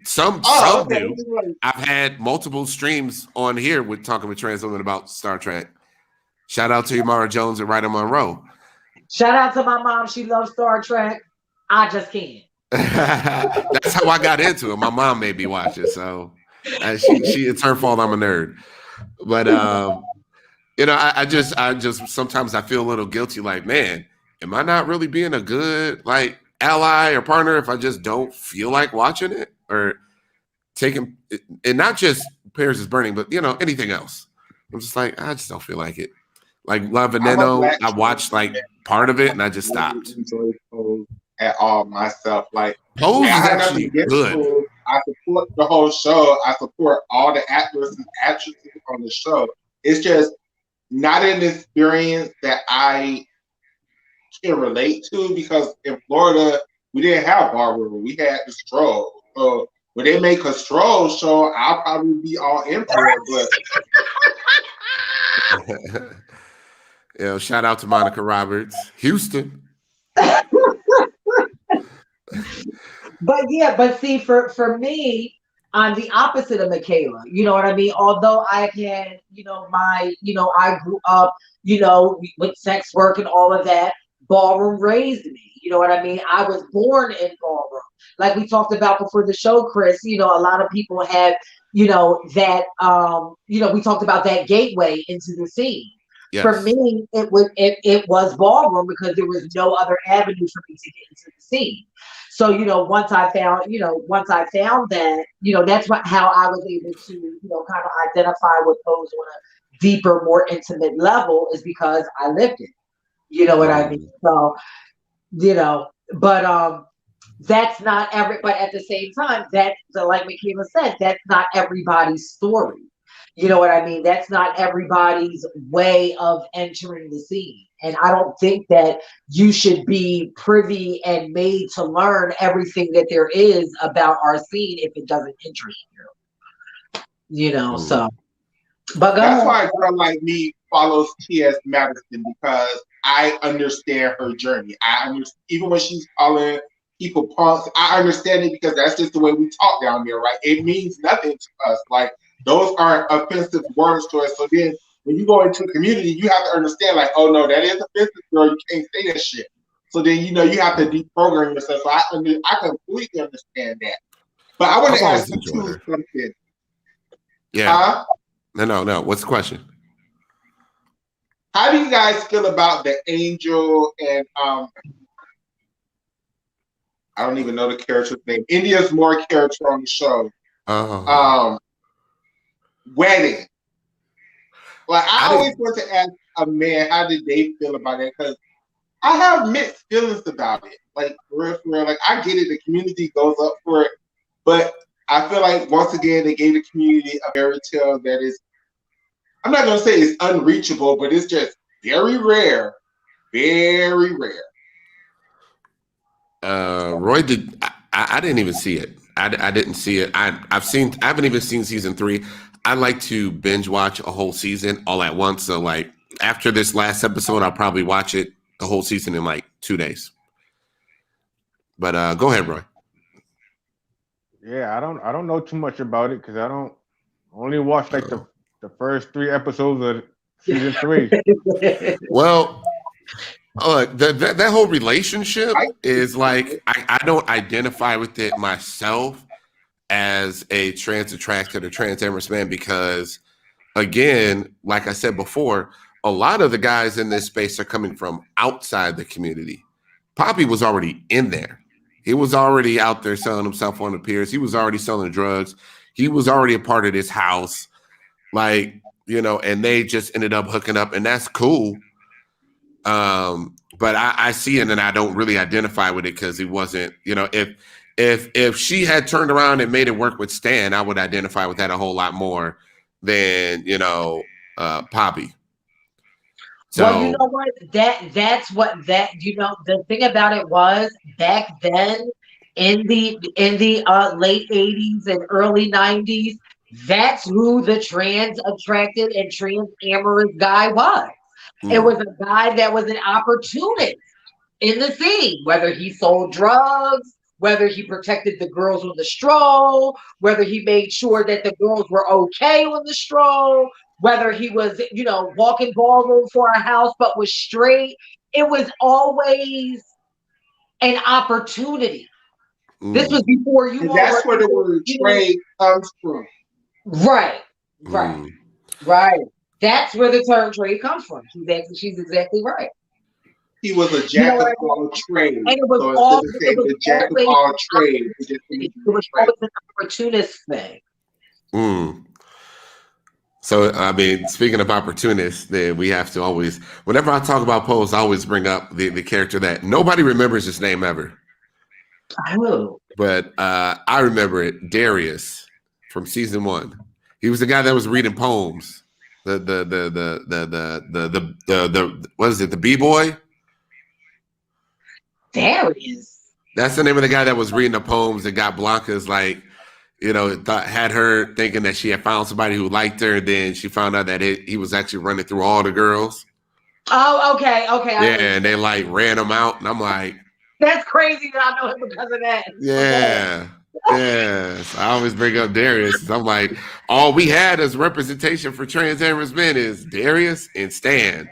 Some do. I've had multiple streams on here with talking with trans women about Star Trek. Shout out to Yamara Jones and Ryder Monroe. Shout out to my mom. She loves Star Trek. I just can't. That's how I got into it. My mom made me watch it, so it's her fault. I'm a nerd. But I just sometimes I feel a little guilty. Like, man, am I not really being a good ally or partner if I just don't feel like watching it or taking it? And not just Paris is Burning, but anything else. I'm just like, I just don't feel like it. Like Love Veneno, I watched part of it and I just stopped. Enjoy Pose at all myself. Like, Pose is actually good. Pose. I support the whole show. I support all the actors and actresses on the show. It's just not an experience that I can relate to because in Florida we didn't have Barbara. We had the Stroll. So when they make a Stroll show, I'll probably be all in for it. But shout out to Monica Roberts, Houston. But see, for me, I'm the opposite of Michaela. You know what I mean? Although I had, I grew up, with sex work and all of that. Ballroom raised me. You know what I mean? I was born in ballroom. Like we talked about before the show, Chris, a lot of people have, we talked about that gateway into the scene. For Yes. me, it was ballroom because there was no other avenue for me to get into the scene. So, once I found that, that's how I was able to, kind of identify with those on a deeper, more intimate level is because I lived it. You know what I mean? Mm. So, but that's not but at the same time, like Michaela said, that's not everybody's story. You know what I mean? That's not everybody's way of entering the scene. And I don't think that you should be privy and made to learn everything that there is about our scene if it doesn't interest you. Mm. So but go That's ahead. why a girl like me follows T.S. Madison, because I understand her journey. Even when she's calling people punks, I understand it because that's just the way we talk down there, right? It means nothing to us. Like, those aren't offensive words to us. So then when you go into a community, you have to understand, like, oh no, that is offensive, girl. You can't say that shit. So then you have to deprogram yourself. So I completely understand that. But I want I've to ask always you enjoyed two her. something. Yeah. Huh? No. What's the question? How do you guys feel about the Angel and I don't even know the character's name. India's more character on the show. Oh, Wedding. Like, I I always didn't. want to ask a man, how did they feel about it? Because I have mixed feelings about it. Like, for real. Like, I get it. The community goes up for it. But I feel like, once again, they gave the community a fairy tale that is, I'm not going to say it's unreachable, but it's just very rare. Very rare. Roy did. I didn't even see it. I didn't see it. I haven't even seen season 3. I like to binge watch a whole season all at once. So like after this last episode, I'll probably watch it the whole season in like 2 days. But go ahead, Roy. Yeah, I don't know too much about it because I don't only watch like Uh, the first 3 episodes of season 3. well, that whole relationship I is like I don't identify with it myself as a trans attracted or trans amorous man because, again, like I said before, a lot of the guys in this space are coming from outside the community. Poppy was already in there. He was already out there selling himself on the piers. He was already selling drugs. He was already a part of this house. Like, and they just ended up hooking up, and that's cool. But I see it and I don't really identify with it because he wasn't, if she had turned around and made it work with Stan, I would identify with that a whole lot more than, Poppy. Well, you So know what? The thing about it was back then in the late 80s and early 90s, that's who the trans attracted and trans amorous guy was. It was a guy that was an opportunist in the scene, whether he sold drugs, whether he protected the girls on the stroll, whether he made sure that the girls were okay on the stroll, whether he was, walking ballroom for a house but was straight. It was always an opportunity. This was before you And all that's were where the word able, trade comes from. right, right, right. That's where the term trade comes from. She's exactly right. He was a You know jack what of I mean? all trades. And it was So instead all of it saying was the jack of always all an trades, we just opportunity. made It him was trade. always an opportunist thing. So, I mean, speaking of opportunists, then we have to always, whenever I talk about Pose, I always bring up the character that nobody remembers his name ever. Oh. But I remember it, Darius from season 1. He was the guy that was reading poems. The what is it? The B-boy? Darius. That's the name of the guy that was reading the poems that got Blanca's like, had her thinking that she had found somebody who liked her. Then she found out that he was actually running through all the girls. Oh, okay. I Yeah, know. and they like ran him out. And I'm like, That's crazy that I know him because of that. Okay. yeah. Yes, I always bring up Darius. I'm like, all we had as representation for transgender men is Darius and Stan,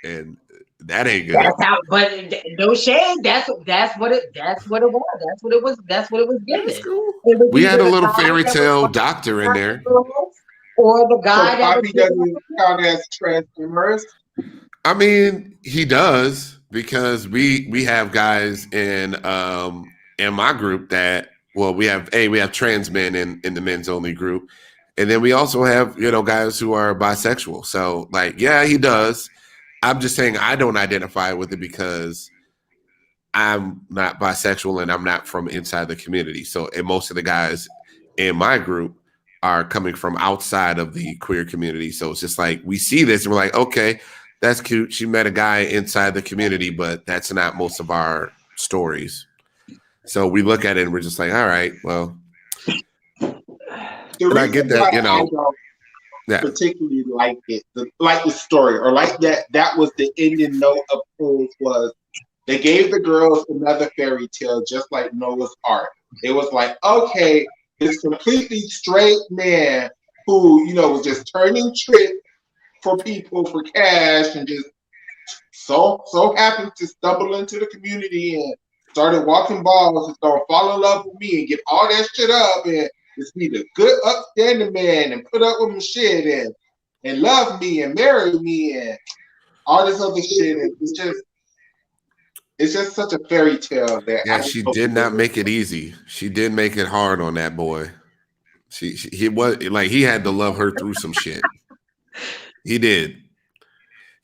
and that ain't good. That's how, but no shade. That's what it was. That's what it was. That's what it was That's given. cool. It was We had either a the little guy fairy that was tale doctor in fucking there. girls or the So guy that was Poppy giving doesn't count as transformers. I mean, he does because we have guys in my group that we have trans men in the men's only group. And then we also have, guys who are bisexual. So like, yeah, he does. I'm just saying I don't identify with it because I'm not bisexual and I'm not from inside the community. So, and most of the guys in my group are coming from outside of the queer community. So it's just like we see this and we're like, okay, that's cute. She met a guy inside the community, but that's not most of our stories. So we look at it and we're just like, all right, well, The and I reason get why that, I don't yeah. particularly like it, like the story, or like that was the ending note of Pools was they gave the girls another fairy tale, just like Noah's Ark. It was like, okay, this completely straight man who, was just turning tricks for people for cash and just so happened to stumble into the community and started walking balls and started fall in love with me and give all that shit up and just be the good upstanding man and put up with my shit and love me and marry me and all this other shit. And it's just such a fairy tale that I Yeah, just she hope did not make it easy. She did make it hard on that boy. He was like he had to love her through some shit. He did.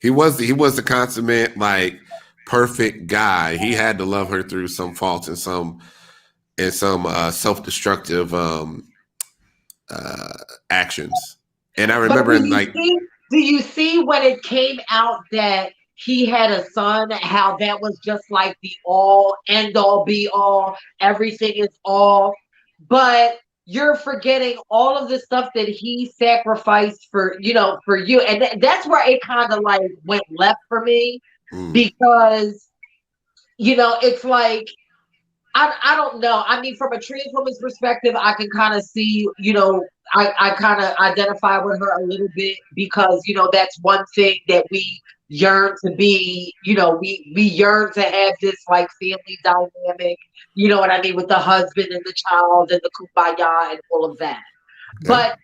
He was the consummate like perfect guy. He had to love her through some faults and some self-destructive actions. And I But remember do you see when it came out that he had a son, how that was just like the all end all be all, everything is all, but you're forgetting all of the stuff that he sacrificed for, for you. And that's where it kind of like went left for me because, it's like, I don't know. I mean, from a trans woman's perspective, I can kind of see, I kind of identify with her a little bit because, that's one thing that we yearn to be, we yearn to have this like family dynamic, you know what I mean, with the husband and the child and the kumbaya and all of that. yeah. But,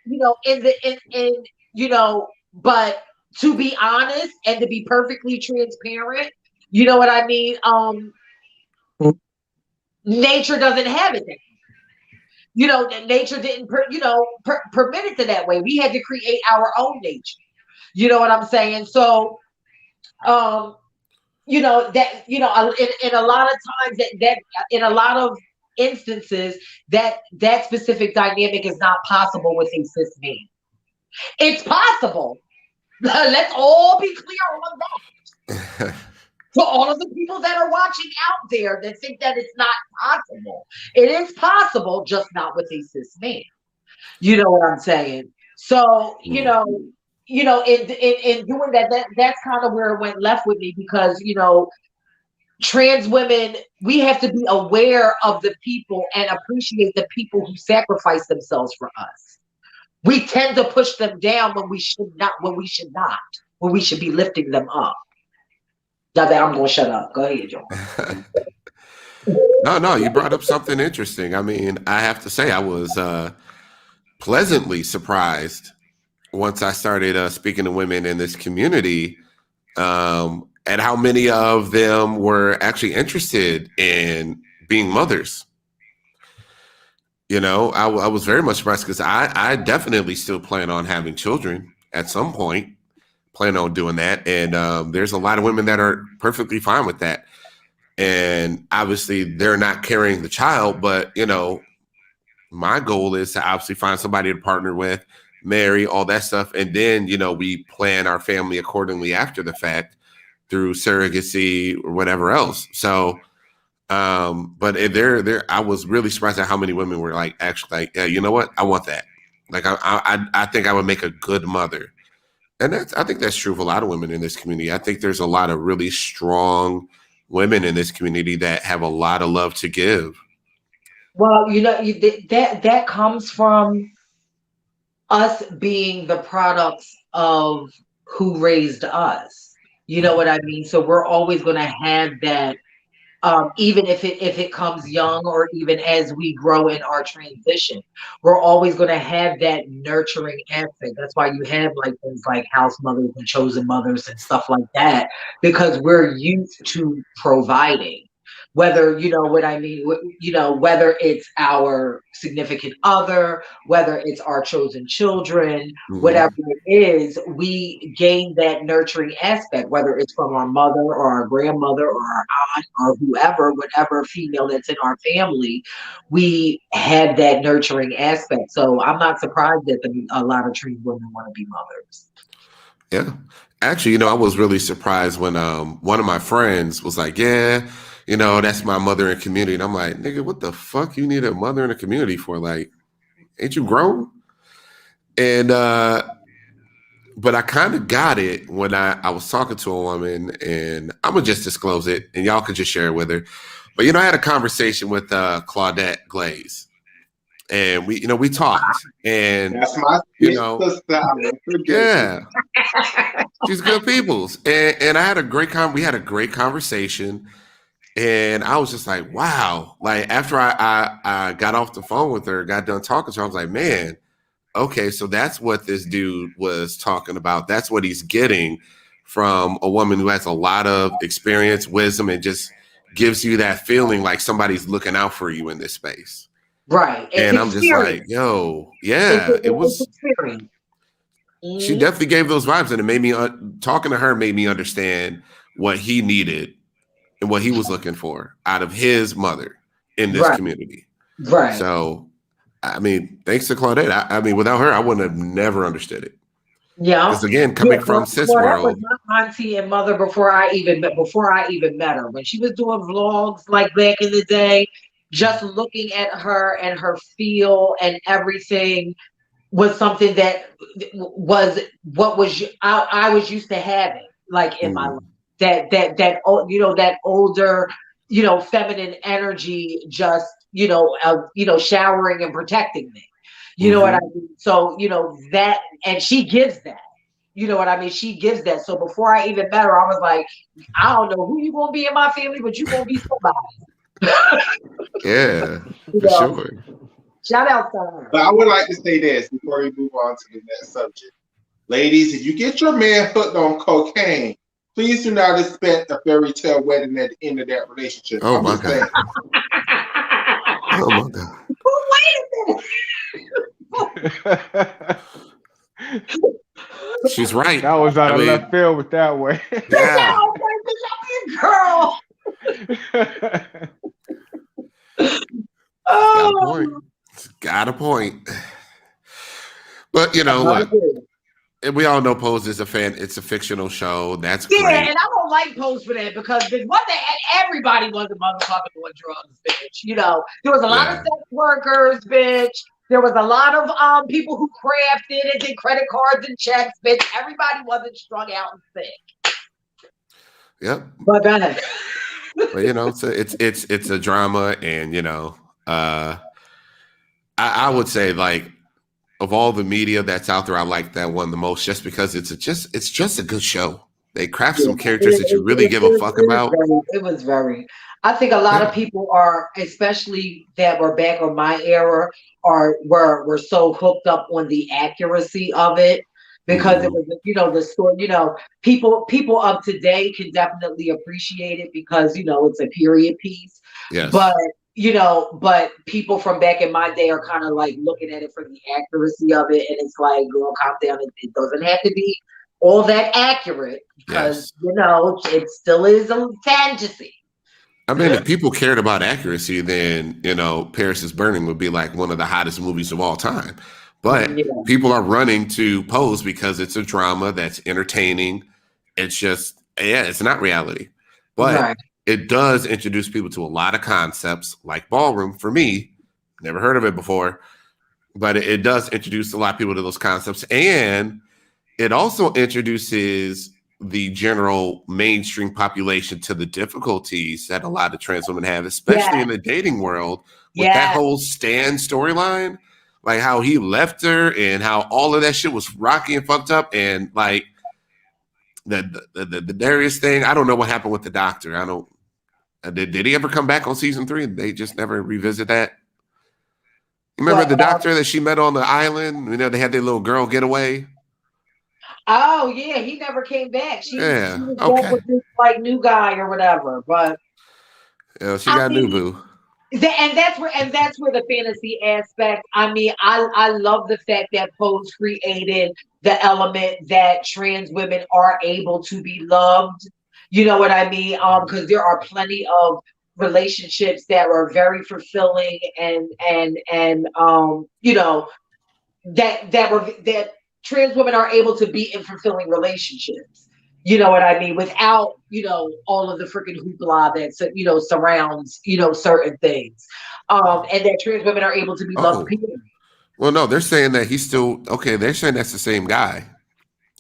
but to be honest and to be perfectly transparent, you know what I mean? Nature doesn't have it. Nature didn't, permit it to that way. We had to create our own nature. You know what I'm saying? So, that in a lot of times that in a lot of instances that specific dynamic is not possible with a cis man. It's possible. Let's all be clear on that. To all of the people that are watching out there that think that it's not possible. It is possible, just not with a cis man. You know what I'm saying? So, in doing that's kind of where it went left with me because, trans women, we have to be aware of the people and appreciate the people who sacrifice themselves for us. We tend to push them down when we should not, when we should be lifting them up. I'm going to shut up. Go ahead, John. No, you brought up something interesting. I mean, I have to say I was pleasantly surprised once I started speaking to women in this community at how many of them were actually interested in being mothers. I was very much surprised because I definitely still plan on having children at some point. Plan on doing that. And there's a lot of women that are perfectly fine with that. And obviously they're not carrying the child, but my goal is to obviously find somebody to partner with, marry, all that stuff. And then, we plan our family accordingly after the fact through surrogacy or whatever else. So, but I was really surprised at how many women were like, actually like, yeah, you know what? I want that. Like, I think I would make a good mother. And I think that's true of a lot of women in this community. I think there's a lot of really strong women in this community that have a lot of love to give. Well, that comes from us being the products of who raised us. You know what I mean? So we're always going to have that, even if it comes young or even as we grow in our transition, we're always going to have that nurturing aspect. That's why you have like things like house mothers and chosen mothers and stuff like that, because we're used to providing. Whether you know what I mean, whether it's our significant other, whether it's our chosen children, Mhm. whatever it is, we gain that nurturing aspect, whether it's from our mother or our grandmother or our or whoever, whatever female that's in our family, we had that nurturing aspect. So I'm not surprised that a lot of trans women want to be mothers. Yeah. Actually, I was really surprised when one of my friends was like, yeah, that's my mother in community. And I'm like, nigga, what the fuck you need a mother in a community for? Like, ain't you grown? And but I kind of got it when I was talking to a woman, and I'm gonna just disclose it and y'all can just share it with her. But I had a conversation with Claudette Glaze. And we talked, and That's my sister. I won't forget yeah, she's good peoples, and I had a great we had a great conversation, and I was just like, wow. Like after I got off the phone with her, got done talking to her, I was like, man, okay, so that's what this dude was talking about. That's what he's getting from a woman who has a lot of experience, wisdom, and just gives you that feeling like somebody's looking out for you in this space. Right. It's And I'm just like, experience. yo, yeah, it It's was. experience. She definitely gave those vibes, and it made me talking to her made me understand what he needed and what he was looking for out of his mother in this Right. community. Right. So, I mean, thanks to Claudette. I mean, without her, I wouldn't have never understood it. Yeah. Because again, coming from cis That was world, my auntie and mother before I even met her. When she was doing vlogs like back in the day, just looking at her and her feel and everything was something that was what was I was used to having like in my life. That older, feminine energy just, showering and protecting me. You know what I mean? So, that, and she gives that. You know what I mean? She gives that. So before I even met her, I was like, I don't know who you gonna be in my family, but you gonna be somebody. yeah, You for know, sure. shout out to her. But I would like to say this before we move on to the next subject. Ladies, if you get your man hooked on cocaine, please do not expect a fairy tale wedding at the end of that relationship. Oh I'm my just saying. god. Oh my god. Wait a minute. She's right. That was out I of mean, left field with that way. yeah. Girl. Got a point. Got a point. But look, we all know Pose is a fan. It's a fictional show. That's Yeah, great. and I don't like Pose for that because everybody was a motherfucker doing drugs, bitch. There was a lot of sex workers, bitch. There was a lot of people who crafted and did credit cards and checks, bitch. Everybody wasn't strung out and sick. Yep. But go ahead. But it's a drama, and I would say, like, of all the media that's out there, I like that one the most, just because it's just a good show. They craft some characters that you really give a fuck about. It was very. I think a lot of people are, especially that were back on my era, were so hooked up on the accuracy of it because it was, the story. People of today can definitely appreciate it because it's a period piece. Yes. But people from back in my day are kind of like looking at it for the accuracy of it, and it's like, girl, calm down. It doesn't have to be all that accurate because it still is a fantasy. I mean, if people cared about accuracy, then Paris is Burning would be like one of the hottest movies of all time. But people are running to Pose because it's a drama that's entertaining. It's just, it's not reality, but it does introduce people to a lot of concepts, like ballroom. For me, never heard of it before, but it does introduce a lot of people to those concepts, and it also introduces the general mainstream population to the difficulties that a lot of trans women have, especially in the dating world, with that whole Stan storyline, like how he left her and how all of that shit was rocky and fucked up, and like the Darius thing. I don't know what happened with the doctor. I don't. Did he ever come back on season 3? They just never revisit that. You remember the doctor that she met on the island? You know, they had their little girl getaway. Oh yeah, he never came back. She was okay. with this like new guy or whatever. But she got new boo. And that's where the fantasy aspect. I mean, I love the fact that Pose created the element that trans women are able to be loved. You know what I mean? Because there are plenty of relationships that are very fulfilling and you know, that trans women are able to be in fulfilling relationships. You know what I mean? Without, you know, all of the freaking hoopla that, you know, surrounds, you know, certain things. And that trans women are able to be loved. Well, no, they're saying that he's still okay. They're saying that's the same guy.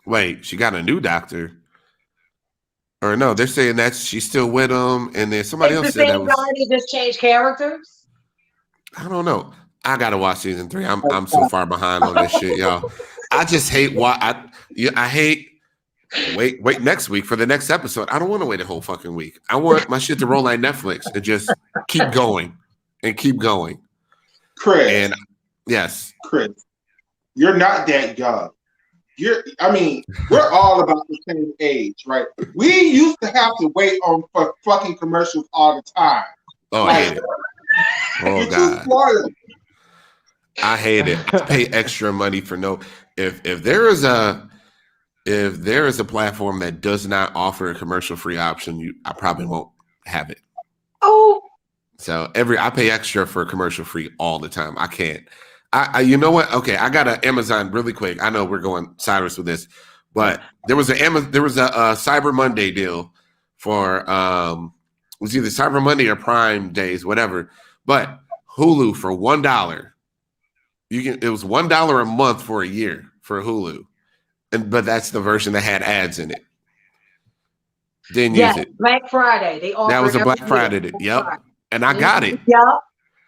Wait, she got a new doctor. Or no, they're saying that she's still with him, and then somebody else said that was. They just changed characters. I don't know. I gotta watch season 3. I'm so far behind on this shit, y'all. I just hate I hate. Wait next week for the next episode. I don't want to wait a whole fucking week. I want my shit to roll like Netflix and just keep going and keep going. Chris. And yes. Chris, you're not that young. We're all about the same age, right? We used to have to wait for fucking commercials all the time. Oh, I hate it. Oh God. I hate it. I pay extra money for if there is a platform that does not offer a commercial-free option, I probably won't have it. Oh. So I pay extra for commercial-free all the time. I can't. You know what? Okay, I got an Amazon really quick. I know we're going sideways with this, but there was a Cyber Monday deal for it was either Cyber Monday or Prime Days, whatever. But Hulu for $1. It was $1 a month for a year for Hulu. But that's the version that had ads in it. Didn't use it. Black Friday. That was a Black Friday. Yep. And I got it. Yep.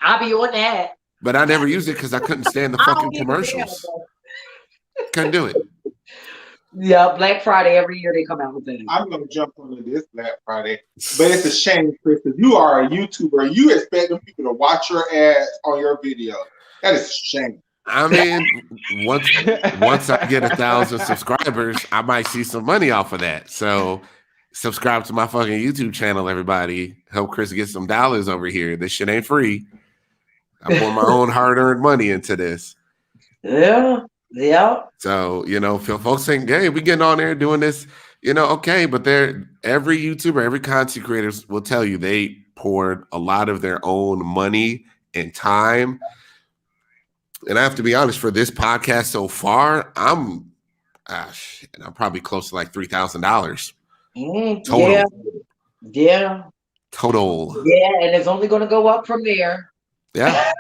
I'll be on that. But I never used it because I couldn't stand the fucking commercials. Couldn't do it. Yeah, Black Friday every year they come out with that. I'm gonna jump on this Black Friday, but it's a shame, Chris, if you are a YouTuber, you expect them people to watch your ads on your video. That is a shame. I mean, once I get 1,000 subscribers, I might see some money off of that. So subscribe to my fucking YouTube channel, everybody. Help Chris get some dollars over here. This shit ain't free. I pour my own hard-earned money into this. Yeah. So, you know, folks think, hey, we getting on there doing this, you know, okay, but every YouTuber, every content creator will tell you they poured a lot of their own money and time. And I have to be honest, for this podcast so far, I'm probably close to like $3,000 total. Yeah. Total. Yeah, and it's only going to go up from there. Yeah.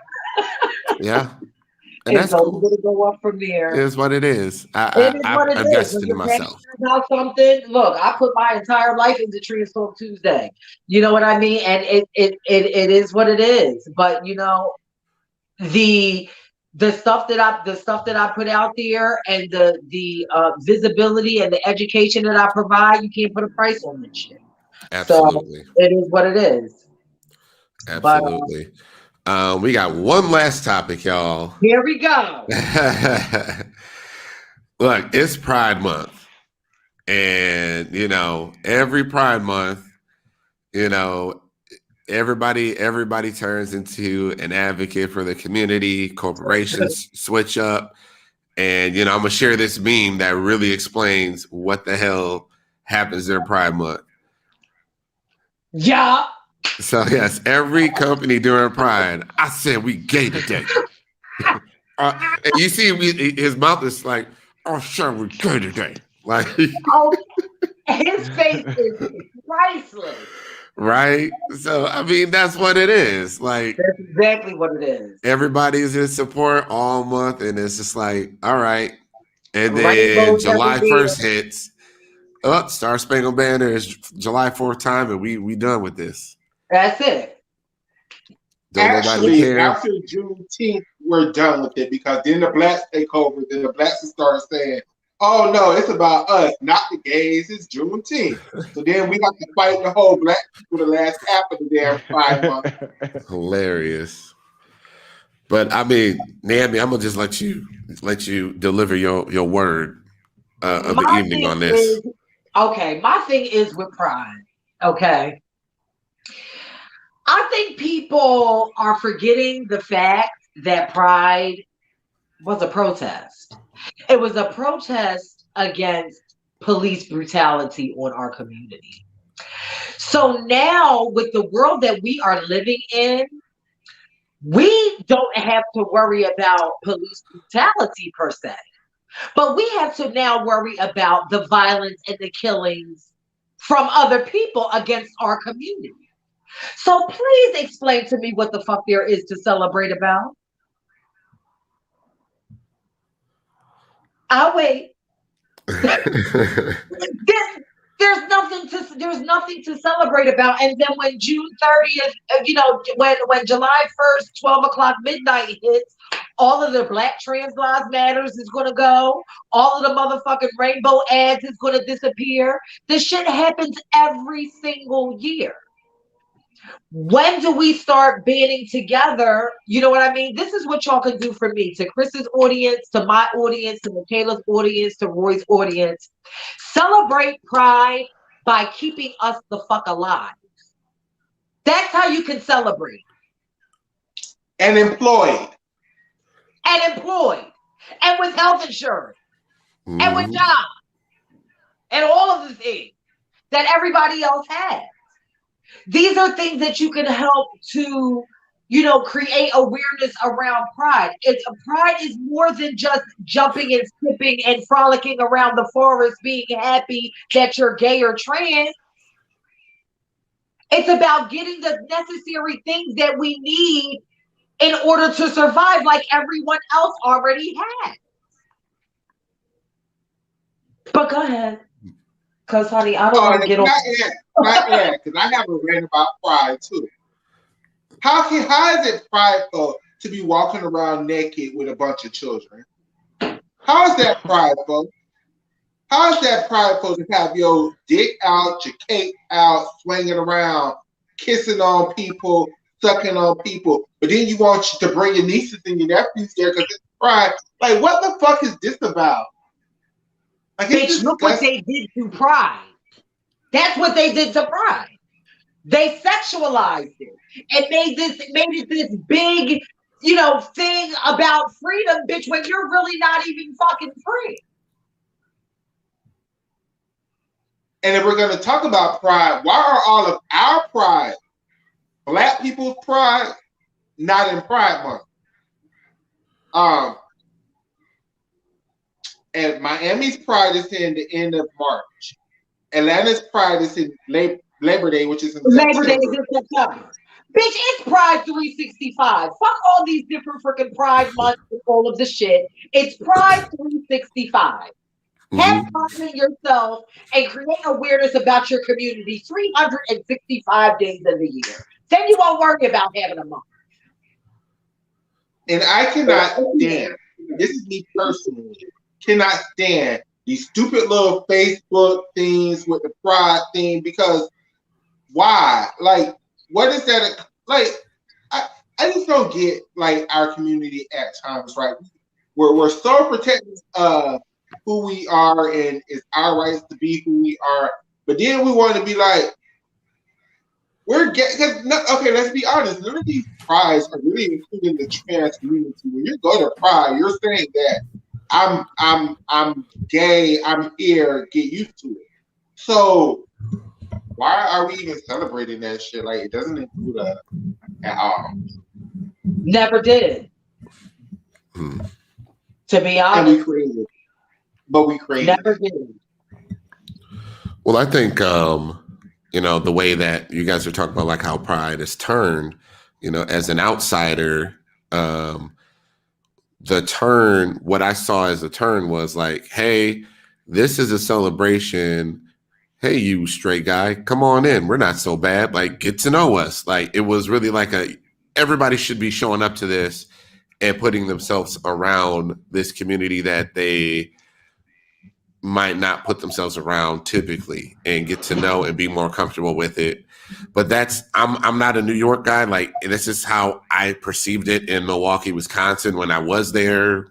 And it's only going to go up from there. It is what it is. I invested in myself. About something. Look, I put my entire life into Transform Tuesday. You know what I mean? And it is what it is. But you know, the stuff that I put out there and the visibility and the education that I provide, you can't put a price on this shit. Absolutely. So it is what it is. Absolutely. We got one last topic, y'all. Here we go. Look, it's Pride Month. And, you know, every Pride Month, you know, everybody turns into an advocate for the community. Corporations switch up. And, you know, I'm going to share this meme that really explains what the hell happens during Pride Month. Yeah. So, yes, every company during Pride, I said we gay today. You see, his mouth is like, oh, sure, we're gay today. Like, his face is priceless. Right? So, I mean, that's what it is. Like, that's exactly what it is. Everybody's in support all month, and it's just like, all right. And then July 1st hits, Star Spangled Banner is July 4th time, and we done with this. That's it. Don't nobody Actually, care. after Juneteenth, we're done with it because then the blacks take over. Then the blacks will start saying, "Oh no, it's about us, not the gays. It's Juneteenth." So then we have to fight the whole black people the last half of the damn 5 months. Hilarious. But I mean, Naomi, I'm gonna just let you deliver your word of the evening on this. Okay, my thing is with Pride. Okay. I think people are forgetting the fact that Pride was a protest. It was a protest against police brutality on our community. So now, with the world that we are living in, we don't have to worry about police brutality per se, but we have to now worry about the violence and the killings from other people against our community. So please explain to me what the fuck there is to celebrate about. I'll wait. There's nothing to celebrate about. And then when June 30th, when July 1st, 12 o'clock midnight hits, all of the Black Trans Lives Matters is gonna go. All of the motherfucking rainbow ads is gonna disappear. This shit happens every single year. When do we start banding together? You know what I mean? This is what y'all can do for me, to Chris's audience, to my audience, to Michaela's audience, to Roy's audience. Celebrate Pride by keeping us the fuck alive. That's how you can celebrate. And employed. And with health insurance. And with jobs. And all of the things that everybody else has. These are things that you can help to, create awareness around Pride. Pride is more than just jumping and skipping and frolicking around the forest, being happy that you're gay or trans. It's about getting the necessary things that we need in order to survive, like everyone else already has. But go ahead. Because, honey, I don't want to get on. Because I have a rant about Pride too. How is it prideful to be walking around naked with a bunch of children? How is that prideful? How is that prideful to have your dick out, your cape out, swinging around, kissing on people, sucking on people, but then you want to bring your nieces and your nephews there because it's Pride? Like, what the fuck is this about? Like, bitch, look what they did to Pride. That's what they did to Pride. They sexualized it and made it this big, thing about freedom, bitch, when you're really not even fucking free. And if we're going to talk about Pride, why are all of our Pride, Black people's Pride, not in Pride Month? And Miami's Pride is in the end of March. Atlanta's Pride is in Labor Day, which is in Labor Day is in September. Bitch, it's Pride 365. Fuck all these different freaking Pride months and all of the shit. It's Pride 365. Have fun with yourself and create awareness about your community 365 days of the year. Then you won't worry about having a month. And I cannot stand, this is me personally, cannot stand these stupid little Facebook things with the Pride thing, because why? Like, what is that? Like, I just don't get, like, our community at times, right? We're so protective of who we are and it's our rights to be who we are, but then we want to be like, we're gay. Okay, let's be honest. None of these prides are really including the trans community. When you go to Pride, you're saying that I'm gay, I'm here, get used to it. So why are we even celebrating that shit? Like, it doesn't include us at all. Never did. To be honest. And we created it. But we created Never it. did. Well, I think the way that you guys are talking about, like, how Pride is turned, as an outsider, what I saw as a turn was like, hey, this is a celebration hey, you straight guy, come on in. We're not so bad. Like, get to know us. Like, it was really like everybody should be showing up to this and putting themselves around this community that they might not put themselves around typically and get to know and be more comfortable with it. But I'm not a New York guy. Like, this is how I perceived it in Milwaukee, Wisconsin when I was there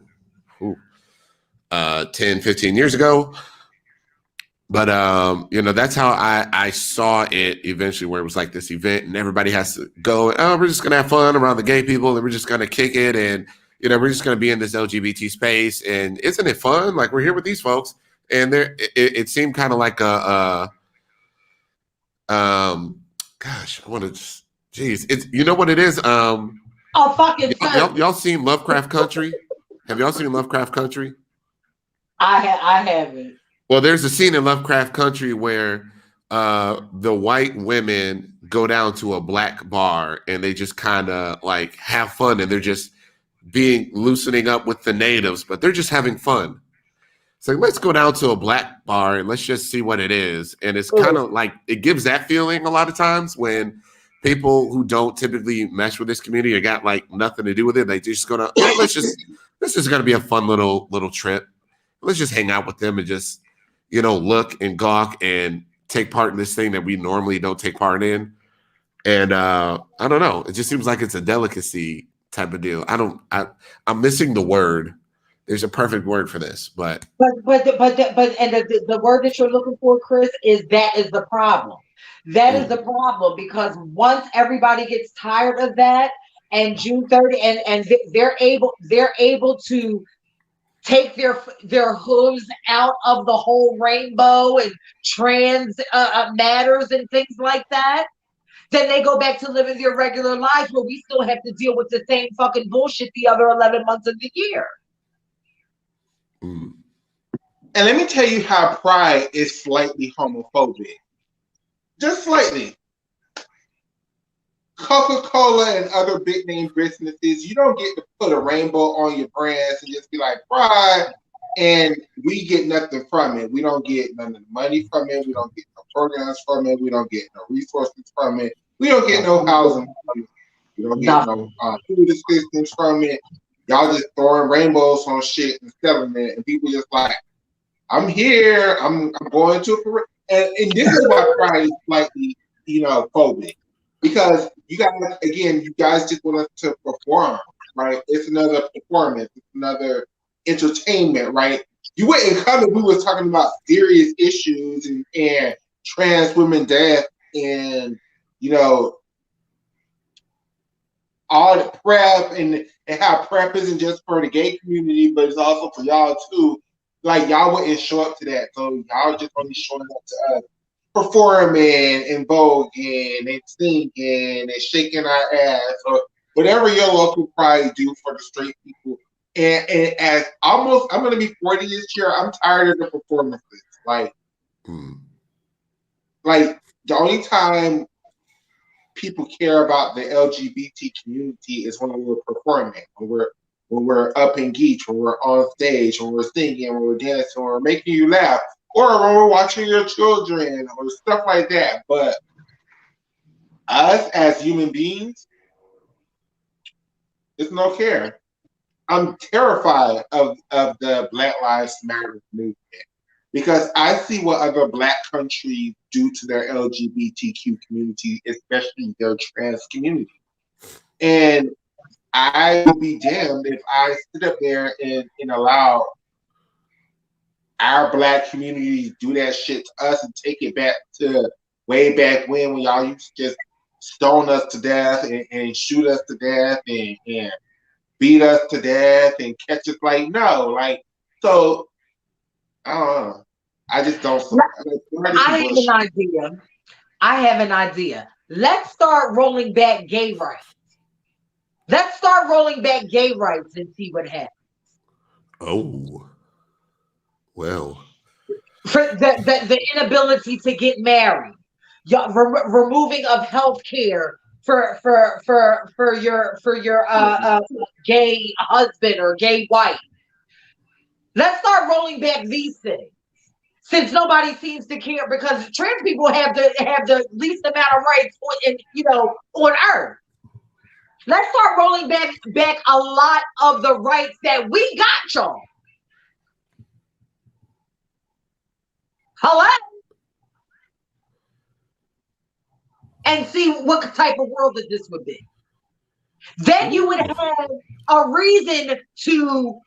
10, 15 years ago. But that's how I saw it eventually, where it was like this event and everybody has to go, oh, we're just gonna have fun around the gay people and we're just gonna kick it, and we're just gonna be in this LGBT space, and isn't it fun? Like, we're here with these folks. And it seemed kind of like gosh, I want to just, geez, it's, you know what it is? Fucking y'all seen Lovecraft Country? Have y'all seen Lovecraft Country? I haven't. Well, there's a scene in Lovecraft Country where the white women go down to a black bar and they just kind of like have fun, and they're just loosening up with the natives, but they're just having fun. It's like, let's go down to a black bar and let's just see what it is. And it's kind of like, it gives that feeling a lot of times when people who don't typically mesh with this community or got like nothing to do with it, they just go to, this is going to be a fun little trip. Let's just hang out with them and just, look and gawk and take part in this thing that we normally don't take part in. And I don't know. It just seems like it's a delicacy type of deal. I'm missing the word. There's a perfect word for this, but the word that you're looking for, Chris, is the problem. That is the problem, because once everybody gets tired of that, and June 30, and they're able to take their hooves out of the whole rainbow and trans matters and things like that, then they go back to living their regular lives where we still have to deal with the same fucking bullshit the other 11 months of the year. And let me tell you how Pride is slightly homophobic. Just slightly. Coca-Cola and other big name businesses, you don't get to put a rainbow on your brands and just be like, Pride, and we get nothing from it. We don't get none of the money from it. We don't get no programs from it. We don't get no resources from it. We don't get no housing from it. We don't get no food assistance from it. Y'all just throwing rainbows on shit and selling it, and people just like, I'm here. I'm going to and this is why Pride is slightly, phobic, because you guys just want us to perform, right? It's another performance. It's another entertainment, right? You wouldn't come if we were talking about serious issues and trans women death and all the prep and how prep isn't just for the gay community, but it's also for y'all too. Like, y'all wouldn't show up to that, so y'all just only showing up to us, performing and voguing and singing and shaking our ass or whatever your local pride do for the straight people. And as almost, I'm gonna be 40 this year. I'm tired of the performances. Like the only time people care about the LGBT community is when we're performing, when we're up in geech, when we're on stage, when we're singing, when we're dancing, when we're making you laugh, or when we're watching your children, or stuff like that. But us as human beings, it's no care. I'm terrified of the Black Lives Matter movement because I see what other Black countries do to their LGBTQ community, especially their trans community. And I would be damned if I sit up there and allow our Black community to do that shit to us and take it back to way back when y'all used to just stone us to death and shoot us to death and beat us to death and catch us. Like, no, like, so I don't know. I just don't. I have an idea. Let's start rolling back gay rights. Let's start rolling back gay rights and see what happens. Oh, well. For the inability to get married, removing of health care for your gay husband or gay wife. Let's start rolling back these things. since nobody seems to care, because trans people have the least amount of rights on earth. Let's start rolling back a lot of the rights that we got, y'all. Hello? And see what type of world that this would be. Then you would have a reason to,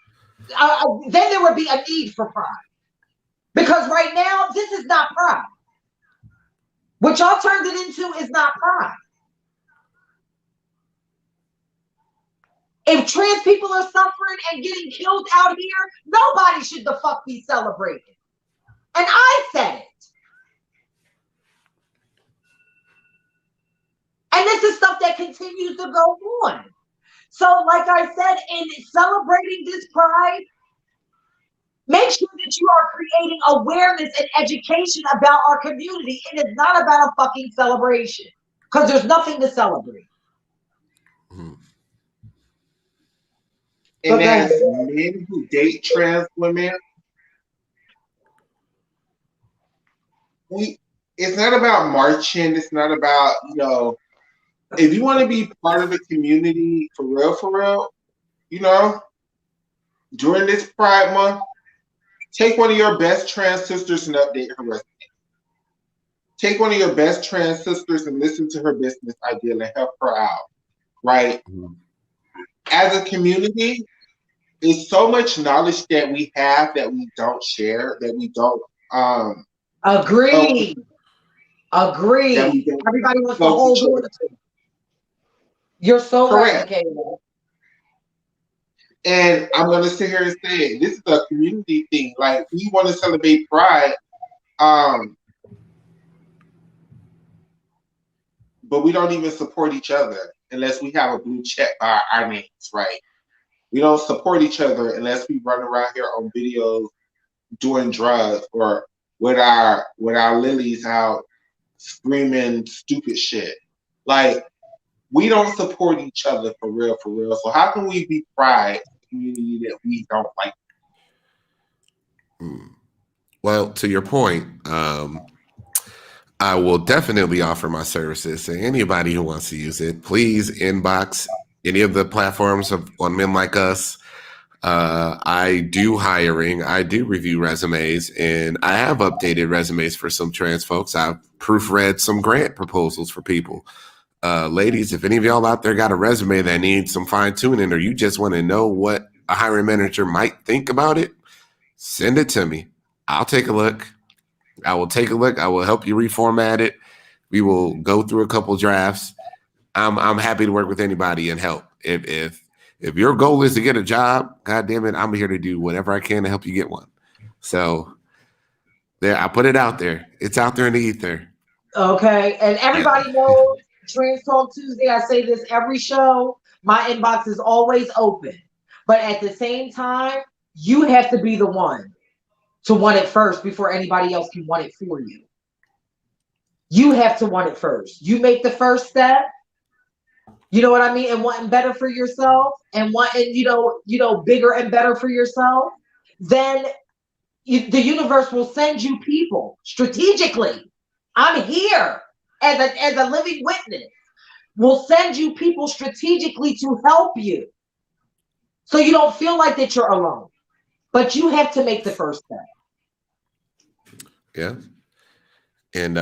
then there would be a need for pride. Because right now, this is not pride. What y'all turned it into is not pride. If trans people are suffering and getting killed out here, nobody should the fuck be celebrating. And I said it. And this is stuff that continues to go on. So like I said, in celebrating this pride, make sure that you are creating awareness and education about our community. It is not about a fucking celebration, because there's nothing to celebrate. And as men who date trans women, it's not about marching. It's not about, if you want to be part of the community for real, during this Pride Month, take one of your best trans sisters and update her resume. Take one of your best trans sisters and listen to her business idea and help her out, right? Mm-hmm. As a community, there's so much knowledge that we have that we don't share, that we don't. Agree. Everybody wants to hold on to. You're so correct. Right, Kayla. And I'm going to sit here and say, this is a community thing. Like, we want to celebrate Pride, but we don't even support each other unless we have a blue check by our names, right? We don't support each other unless we run around here on videos doing drugs or with our lilies out screaming stupid shit. Like, we don't support each other for real. So how can we be Pride community that we don't like? Well, to your point, I will definitely offer my services to anybody who wants to use it. Please inbox any of the platforms on Men Like Us. I do hiring. I do review resumes, and I have updated resumes for some trans folks. I've proofread some grant proposals for people. Ladies, if any of y'all out there got a resume that needs some fine tuning, or you just want to know what a hiring manager might think about it, send it to me. I'll take a look. I will take a look. I will help you reformat it. We will go through a couple drafts. I'm happy to work with anybody and help. If your goal is to get a job, God damn it, I'm here to do whatever I can to help you get one. So there, I put it out there. It's out there in the ether. Okay, and everybody knows Trans Talk Tuesday. I say this every show. My inbox is always open, but at the same time, you have to be the one to want it first before anybody else can want it for you. You have to want it first. You make the first step. You know what I mean? And wanting better for yourself and wanting, bigger and better for yourself, then the universe will send you people strategically. I'm here as a living witness. We'll send you people strategically to help you. So you don't feel like that you're alone. But you have to make the first step. Yeah. And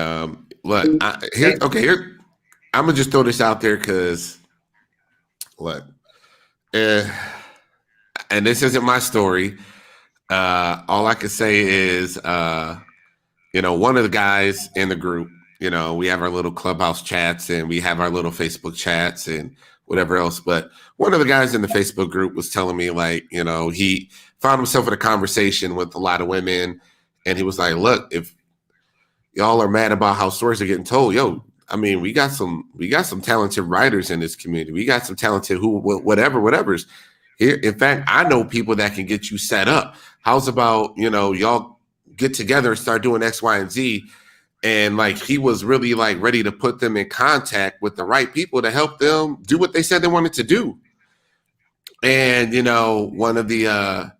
look, here, I'm gonna just throw this out there because look, and this isn't my story. All I can say is, one of the guys in the group, we have our little clubhouse chats and we have our little Facebook chats and whatever else. But one of the guys in the Facebook group was telling me, like, he found himself in a conversation with a lot of women, and he was like, "Look, if y'all are mad about how stories are getting told, we got some talented writers in this community. We got some talented whatever's here. In fact, I know people that can get you set up. How's about, y'all get together and start doing X, Y, and Z." And like, he was really like ready to put them in contact with the right people to help them do what they said they wanted to do. And, one of the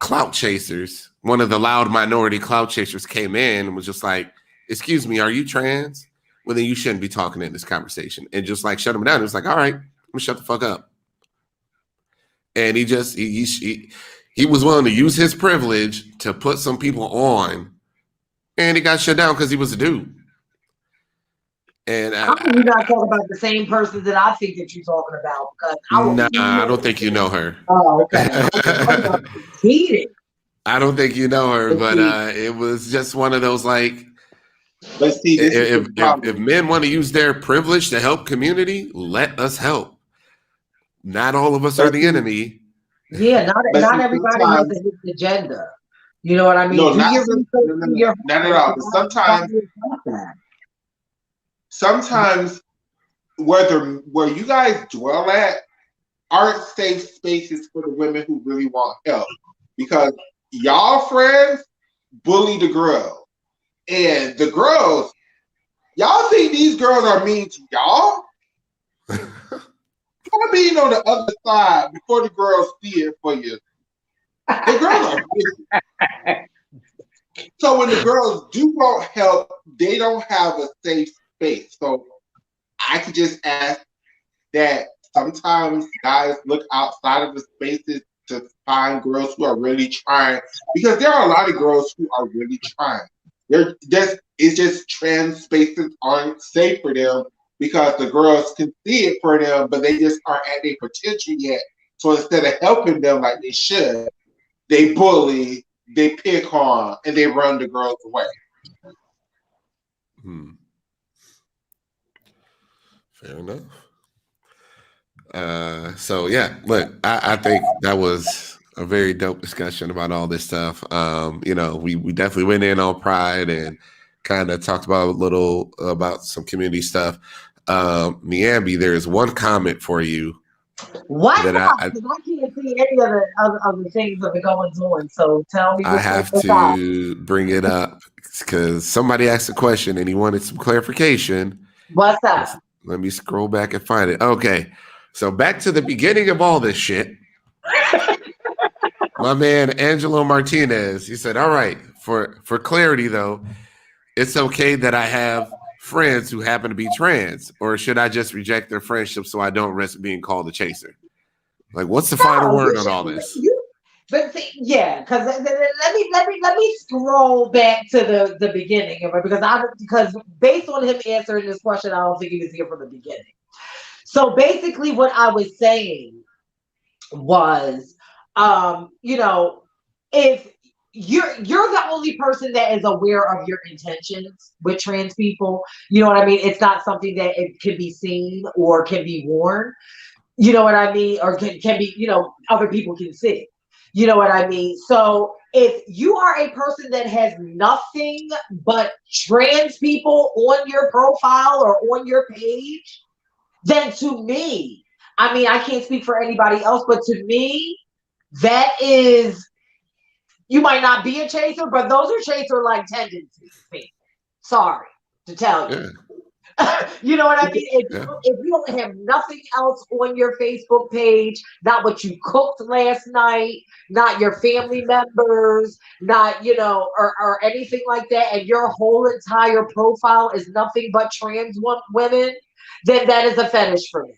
clout chasers, one of the loud minority clout chasers came in and was just like, excuse me, are you trans? Well, then you shouldn't be talking in this conversation. And just like shut him down. It was like, all right, I'm gonna shut the fuck up. And he was willing to use his privilege to put some people on, and he got shut down because he was a dude. And I hope you're not talking about the same person that I think that you're talking about, because I don't think you know her. Oh, okay. I don't think you know her, but it was just one of those like. Let's see. If men want to use their privilege to help community, let us help. Not all of us are the enemy. Yeah, not everybody has to hit the agenda. You know what I mean? No, not at all. But sometimes where you guys dwell at aren't safe spaces for the women who really want help, because y'all friends bully the girls, and the girls, y'all think these girls are mean to y'all? Try being on the other side before the girls see it for you. The girls are busy. So when the girls do want help, they don't have a safe space. So I could just ask that sometimes guys look outside of the spaces to find girls who are really trying, because there are a lot of girls who are really trying. It's just trans spaces aren't safe for them, because the girls can see it for them, but they just aren't at their potential yet. So instead of helping them like they should, they bully, they pick on, and they run the girls away. Fair enough. So yeah, look, I think that was a very dope discussion about all this stuff. We definitely went in on pride and kind of talked about some community stuff. Niambi, there is one comment for you. What? Because I can't see any of the things that are going on. So tell me. I have to bring it up because somebody asked a question and he wanted some clarification. What's that? Let me scroll back and find it. Okay, so back to the beginning of all this shit. My man Angelo Martinez, he said, "All right, for clarity though, it's okay that I have friends who happen to be trans, or should I just reject their friendship so I don't risk being called a chaser?" Like, what's the final word on all this? Because let me scroll back to the beginning of it, because based on him answering this question, I don't think he was here from the beginning. So basically, what I was saying was, if you're the only person that is aware of your intentions with trans people, you know what I mean? It's not something that it can be seen or can be worn, you know what I mean? Or can be, other people can see, you know what I mean? So if you are a person that has nothing but trans people on your profile or on your page, then to me, I mean, I can't speak for anybody else, but to me, that is, you might not be a chaser, but those are chaser-like tendencies. Sorry to tell you. Yeah. You know what I mean? If you don't have nothing else on your Facebook page, not what you cooked last night, not your family members, not, or anything like that, and your whole entire profile is nothing but trans women, then that is a fetish for me.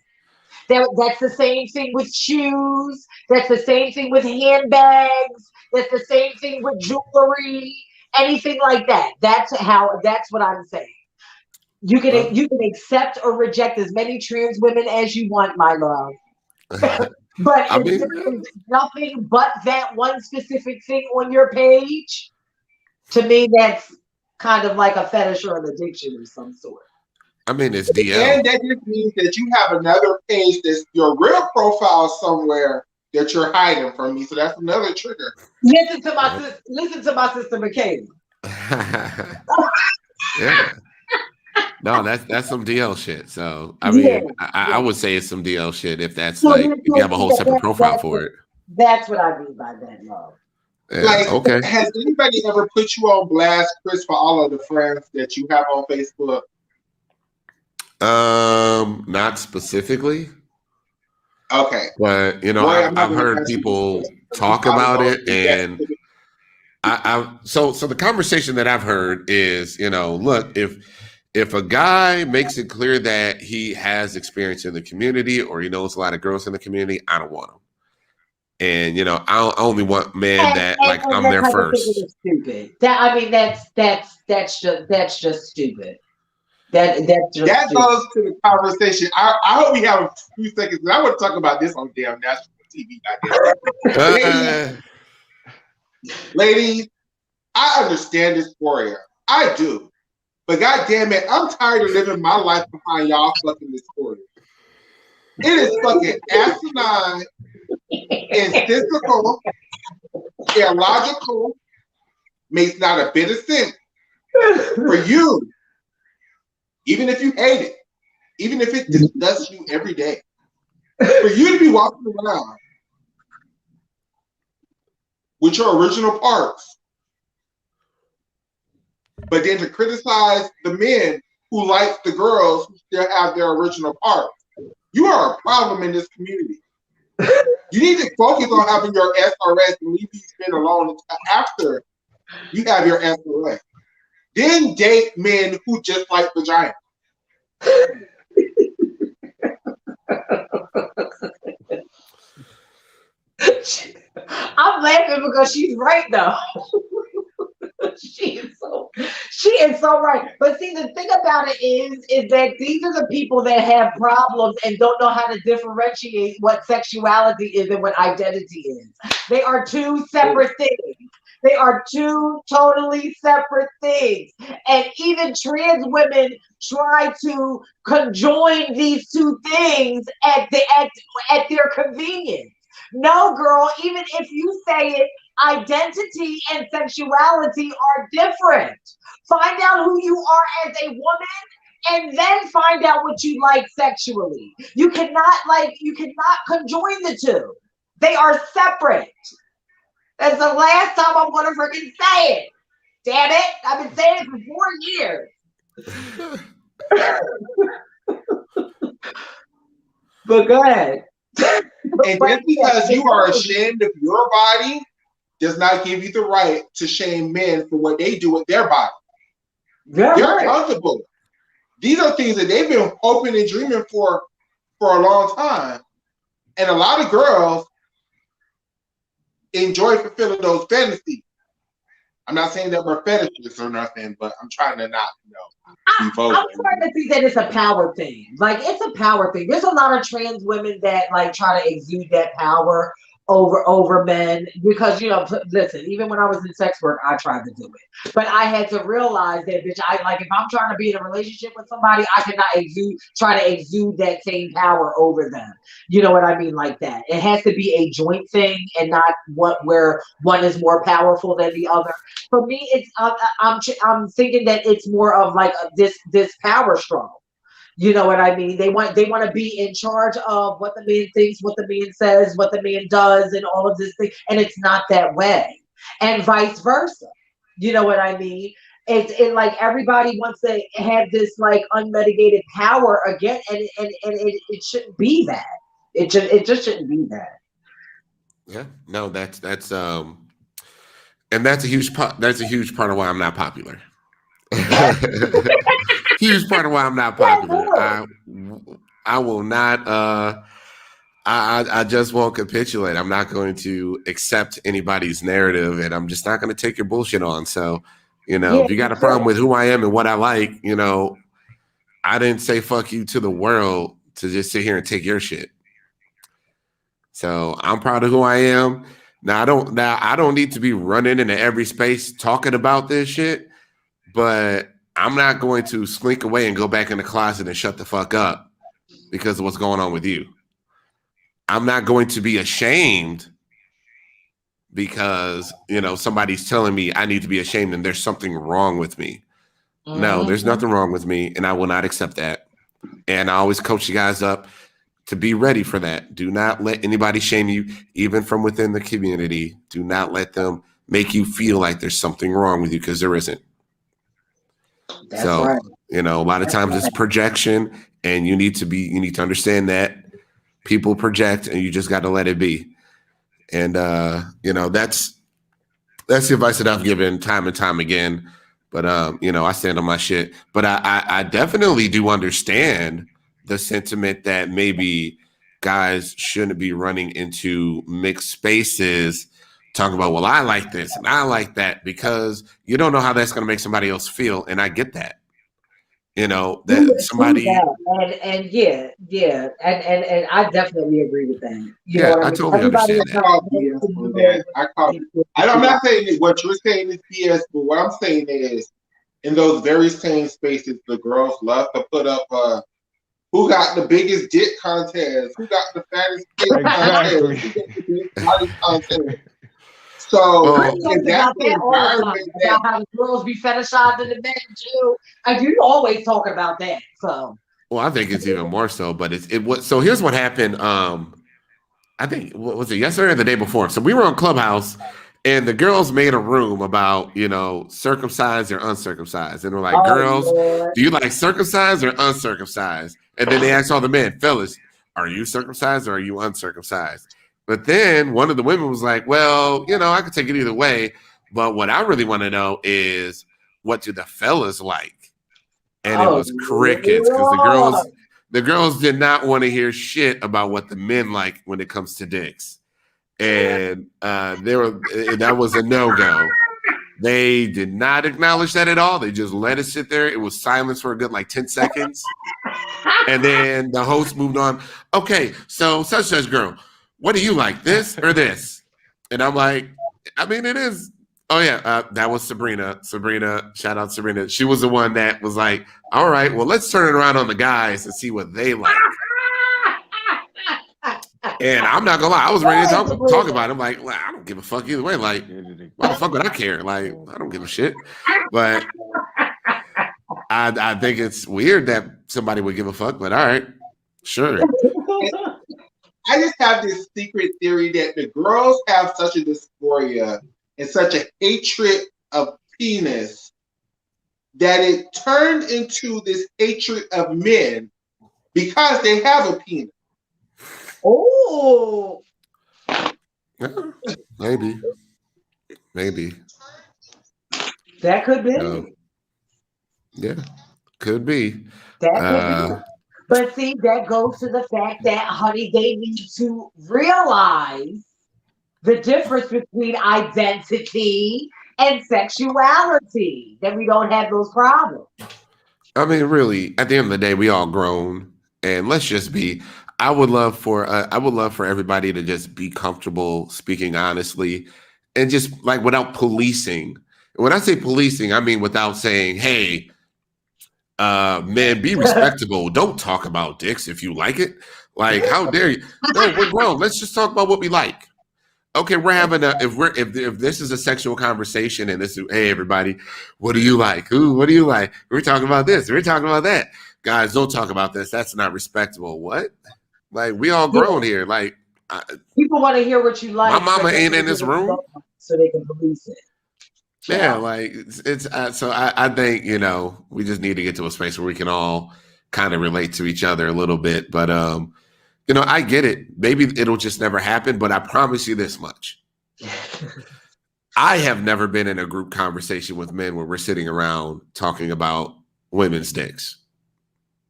That's the same thing with shoes. That's the same thing with handbags. That's the same thing with jewelry. Anything like that. That's what I'm saying. You can accept or reject as many trans women as you want, my love. But if there's nothing but that one specific thing on your page, to me, that's kind of like a fetish or an addiction of some sort. I mean, it's DL. And that just means that you have another page that's your real profile somewhere that you're hiding from me. So that's another trigger. Listen to my sister Michaela. Yeah. No, that's some DL shit. So I mean, I would say it's some DL shit if that's if you have a whole separate profile for it. That's what I mean by that, love. Yeah, okay. Has anybody ever put you on blast, Chris, for all of the friends that you have on Facebook? Not specifically. Okay. But I've heard people talk about it. And so the conversation that I've heard is, look, if a guy makes it clear that he has experience in the community or he knows a lot of girls in the community, I don't want him. And I only want men that like I'm there first. Stupid. That's just stupid. That goes to the conversation. I hope we have a few seconds. I want to talk about this on damn national TV. Ladies, I understand this warrior. I do. But God damn it, I'm tired of living my life behind y'all fucking this warrior. It is fucking asinine, insensical, illogical, makes not a bit of sense for you, even if you hate it, even if it disgusts you every day, for you to be walking around with your original parts, but then to criticize the men who like the girls who still have their original parts. You are a problem in this community. You need to focus on having your SRS and leave these men alone after you have your SRS. Then date men who just like vagina. I'm laughing because she's right though. She is so right. But see, the thing about it is that these are the people that have problems and don't know how to differentiate what sexuality is and what identity is. They are two separate things. They are two totally separate things. And even trans women try to conjoin these two things at their convenience. No, girl, even if you say it, identity and sexuality are different. Find out who you are as a woman and then find out what you like sexually. You cannot conjoin the two. They are separate. That's the last time I'm gonna freaking say it. Damn it. I've been saying it for 4 years. But go ahead. And just because you are ashamed of your body does not give you the right to shame men for what they do with their body. Yeah, they're comfortable. These are things that they've been hoping and dreaming for a long time. And a lot of girls enjoy fulfilling those fantasies. I'm not saying that we're fetishists or nothing, but I'm trying to not, I'm trying to see that it's a power thing. Like, it's a power thing. There's a lot of trans women that like try to exude that power over men because, listen, even when I was in sex work, I tried to do it. But I had to realize that, bitch, if I'm trying to be in a relationship with somebody, I cannot try to exude that same power over them. You know what I mean? Like that. It has to be a joint thing and not where one is more powerful than the other. For me, it's I'm thinking that it's more of like this power struggle. You know what I mean? They want to be in charge of what the man thinks, what the man says, what the man does, and all of this thing. And it's not that way. And vice versa. You know what I mean? It's like everybody wants to have this like unmitigated power again, and it shouldn't be that. It just shouldn't be that. Yeah, no, that's and that's a huge part. That's a huge part of why I'm not popular. Huge part of why I'm not popular. I will not. I just won't capitulate. I'm not going to accept anybody's narrative, and I'm just not going to take your bullshit on. So, if you got a problem with who I am and what I like, I didn't say fuck you to the world to just sit here and take your shit. So I'm proud of who I am. Now I don't need to be running into every space talking about this shit, but I'm not going to slink away and go back in the closet and shut the fuck up because of what's going on with you. I'm not going to be ashamed because, somebody's telling me I need to be ashamed and there's something wrong with me. No, there's nothing wrong with me, and I will not accept that. And I always coach you guys up to be ready for that. Do not let anybody shame you, even from within the community. Do not let them make you feel like there's something wrong with you because there isn't. That's right. A lot of times it's projection, and you need to understand that people project, and you just got to let it be. And that's the advice that I've given time and time again. But I stand on my shit. But I definitely do understand the sentiment that maybe guys shouldn't be running into mixed spaces talking about, well, I like this and I like that, because you don't know how that's going to make somebody else feel. And I get that. That somebody. And yeah, and I definitely agree with that. You know Yeah, what I I mean? totally Everybody understand is that. not BS to on know that. I'm not saying that what you're saying is BS, but what I'm saying is, in those very same spaces, the girls love to put up who got the biggest dick contest, who got the fattest dick contest, Exactly. who got the biggest body contest. So I Well, talk if that's about the that all the time, environment that about how the girls be fetishizing the men too. I do always talk about that. So I think it's even more so, but so here's what happened. I think, what was it, yesterday or the day before? So we were on Clubhouse, and the girls made a room about, circumcised or uncircumcised. And we're like, oh girls, Lord. do you like circumcised or uncircumcised? And then they asked all the men, fellas, are you circumcised or are you uncircumcised? But then one of the women was like, well, I could take it either way. But what I really want to know is, what do the fellas like? And it Oh was crickets, because the Lord. girls did not want to hear shit about what the men like when it comes to dicks. And that was a no-go. They did not acknowledge that at all. They just let it sit there. It was silence for a good 10 seconds. And then the host moved on. Okay, so such girl, what do you like, this or this? And I'm like, I mean, it is. Oh yeah, that was Sabrina. Sabrina, shout out Sabrina. She was the one that was like, all right, well, let's turn it around on the guys and see what they like. And I'm not gonna lie, I was ready to talk about it. I'm like, well, I don't give a fuck either way. Like, why the fuck would I care? Like, I don't give a shit. But I think it's weird that somebody would give a fuck. But all right, sure. I just have this secret theory that the girls have such a dysphoria and such a hatred of penis that it turned into this hatred of men because they have a penis. Oh, Yeah, maybe that could be. Yeah, could be. That could be. But see, that goes to the fact that, honey, they need to realize the difference between identity and sexuality, that we don't have those problems. I mean, really, at the end of the day, we all grown, and let's just be. I would love for everybody to just be comfortable speaking honestly, and just without policing. When I say policing, I mean without saying, "Hey, man, be respectable. Don't talk about dicks if you like it. Like, how dare you? No, we're grown. Let's just talk about what we like." Okay, we're having if this is a sexual conversation and this is, hey everybody, what do you like? Ooh, what do you like? We're talking about this. We're talking about that. Guys, don't talk about this. That's not respectable. What? Like, we all grown here. Like, people want to hear what you like. My mama ain't in this room, so they can police it. Yeah, like it's so I think we just need to get to a space where we can all kind of relate to each other a little bit. But I get it. Maybe it'll just never happen. But I promise you this much: I have never been in a group conversation with men where we're sitting around talking about women's dicks.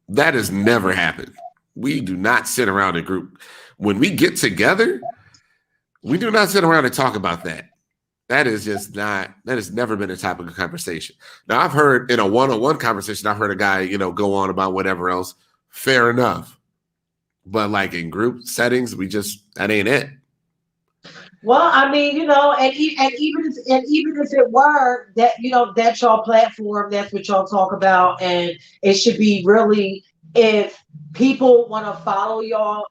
That has never happened. We do not sit around a group. When we get together, we do not sit around and talk about that. That has never been a topic of conversation. Now, I've heard in a one-on-one conversation, I've heard a guy, go on about whatever else. Fair enough. But in group settings, that ain't it. Well, I mean, and even if it were that, that's your platform, that's what y'all talk about, and it should be really, if people want to follow y'all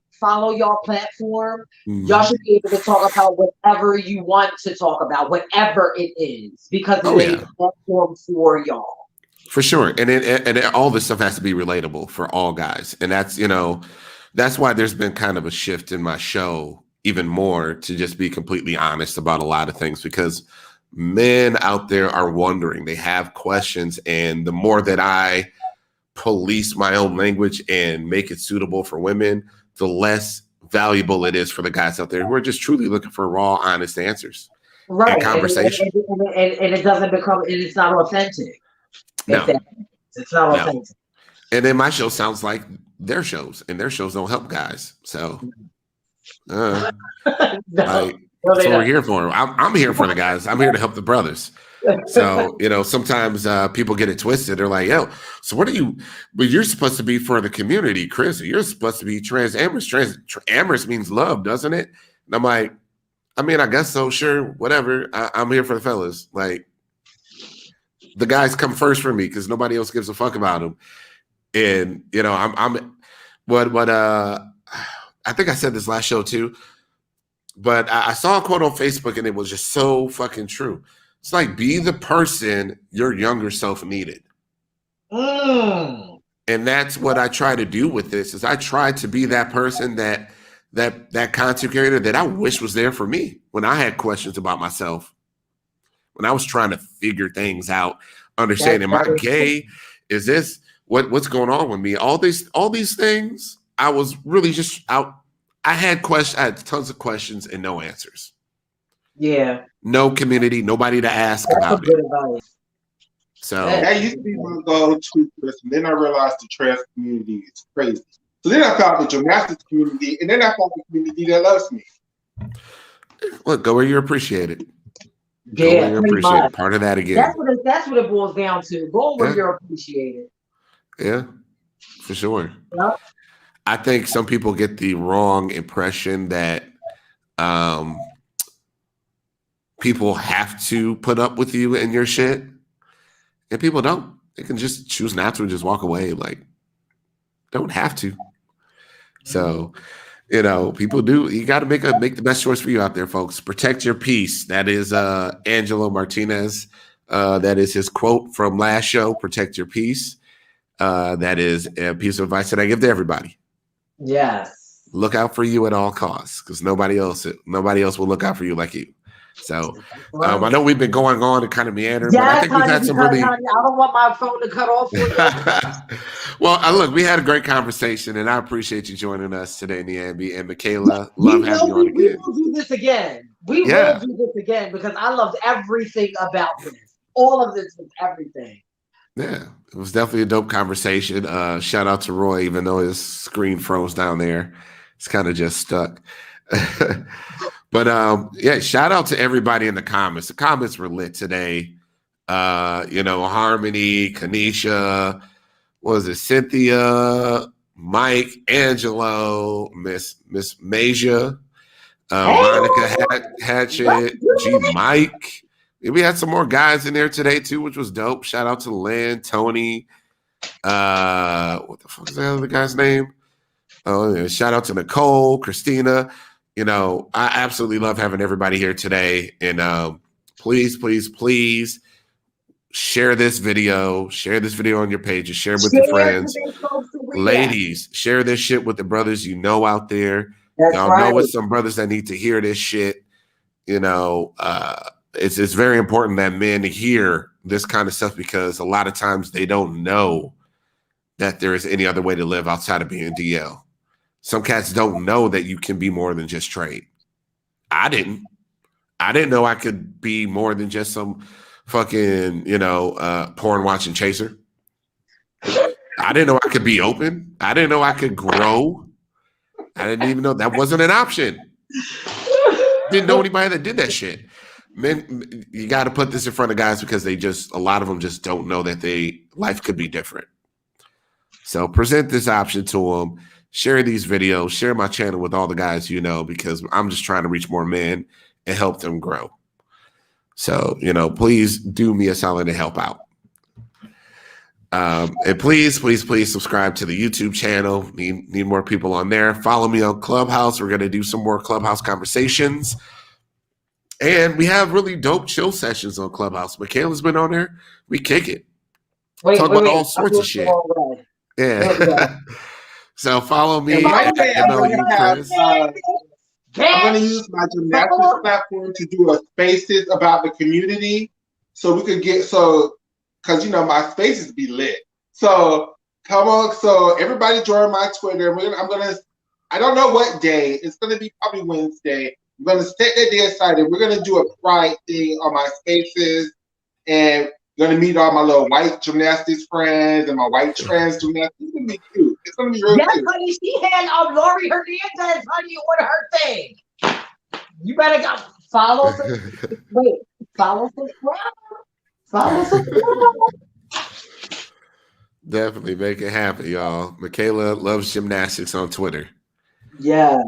platform, y'all should be able to talk about whatever you want to talk about, whatever it is, because it's a platform for y'all. For sure, and all this stuff has to be relatable for all guys, and that's why there's been kind of a shift in my show even more to just be completely honest about a lot of things, because men out there are wondering, they have questions, and the more that I police my own language and make it suitable for women, the less valuable it is for the guys out there who are just truly looking for raw, honest answers and Right. conversation. And it doesn't become, and it's not authentic. No, It's not no. authentic. And then my show sounds like their shows, and their shows don't help guys. So, No, like, no, that's they what we're don't. here for. I'm here for the guys. I'm here to help the brothers. So, sometimes people get it twisted. They're like, yo, so what are you? But you're supposed to be for the community, Chris. You're supposed to be trans amorous. Amorous means love, doesn't it? And I'm like, I mean, I guess so. Sure, whatever. I'm here for the fellas. Like, the guys come first for me because nobody else gives a fuck about them. And I'm what I think I said this last show too, but I saw a quote on Facebook and it was just so fucking true. It's like, be the person your younger self needed. And that's what I try to do with this, is I try to be that person that content creator that I wish was there for me when I had questions about myself, when I was trying to figure things out, understand, am I gay? Is this what's going on with me? All these things, I was really just out. I had tons of questions and no answers. Yeah. No community, nobody to ask about it. Advice. So that used to be my go-to person. Then I realized the trans community is crazy. So then I found the gymnastics community, and then I found the community that loves me. Look, go where you're appreciated. Yeah, go where you're appreciated. Part of that again. That's what it boils down to. Go where you're appreciated. Yeah, for sure. Yep. I think some people get the wrong impression that people have to put up with you and your shit, and people don't. They can just choose not to and just walk away. Like, don't have to. So, people do. You got to make the best choice for you out there, folks. Protect your peace. That is Angelo Martinez. That is his quote from last show. Protect your peace. That is a piece of advice that I give to everybody. Yes. Look out for you at all costs, because nobody else will look out for you like you. So I know we've been going on and kind of meandering, but I think we've had some really. I don't want my phone to cut off for you. Well, look, we had a great conversation, and I appreciate you joining us today, Niambi and Michaela. Love having you on again. We will do this again. We will do this again because I loved everything about this. All of this was everything. Yeah, it was definitely a dope conversation. Shout out to Roy, even though his screen froze down there. It's kind of just stuck. But shout out to everybody in the comments. The comments were lit today. Harmony, Kanisha, what was it, Cynthia, Mike, Angelo, Miss Masia, Monica Hatchet, G Mike. We had some more guys in there today too, which was dope. Shout out to Lynn, Tony. What the fuck is that other guy's name? Oh, yeah. Shout out to Nicole, Christina. I absolutely love having everybody here today. And please, please, please share this video. Share this video on your pages. Share it with your friends. Ladies, share this shit with the brothers out there. Y'all know it's some brothers that need to hear this shit. It's very important that men hear this kind of stuff, because a lot of times they don't know that there is any other way to live outside of being DL. Some cats don't know that you can be more than just trade. I didn't know I could be more than just some fucking, porn watching chaser. I didn't know I could be open. I didn't know I could grow. I didn't even know that wasn't an option. Didn't know anybody that did that shit. Men, you got to put this in front of guys, because a lot of them just don't know that life could be different. So present this option to them. Share these videos, share my channel with all the guys because I'm just trying to reach more men and help them grow. So, please do me a solid and help out. And please, please, please subscribe to the YouTube channel. Need more people on there. Follow me on Clubhouse. We're going to do some more Clubhouse conversations. And we have really dope chill sessions on Clubhouse. Michaela's been on there. We kick it. Talk about all sorts of shit. Yeah. So follow me at MLU Chris. I'm going to use my gymnastics platform to do a spaces about the community, so we could get because my spaces be lit. So come on, so everybody join my Twitter. I don't know what day. It's going to be probably Wednesday. I'm going to set that day aside, and we're going to do a pride thing on my spaces, and going to meet all my little white gymnastics friends and my white trans gymnastics. It's going to be cute. It's going to be real Yes, cute. honey, she had Lori Hernandez, honey, on her thing. You better go follow. Wait, follow, subscribe. Follow, subscribe. Definitely make it happen, y'all. Michaela loves gymnastics on Twitter. Yes.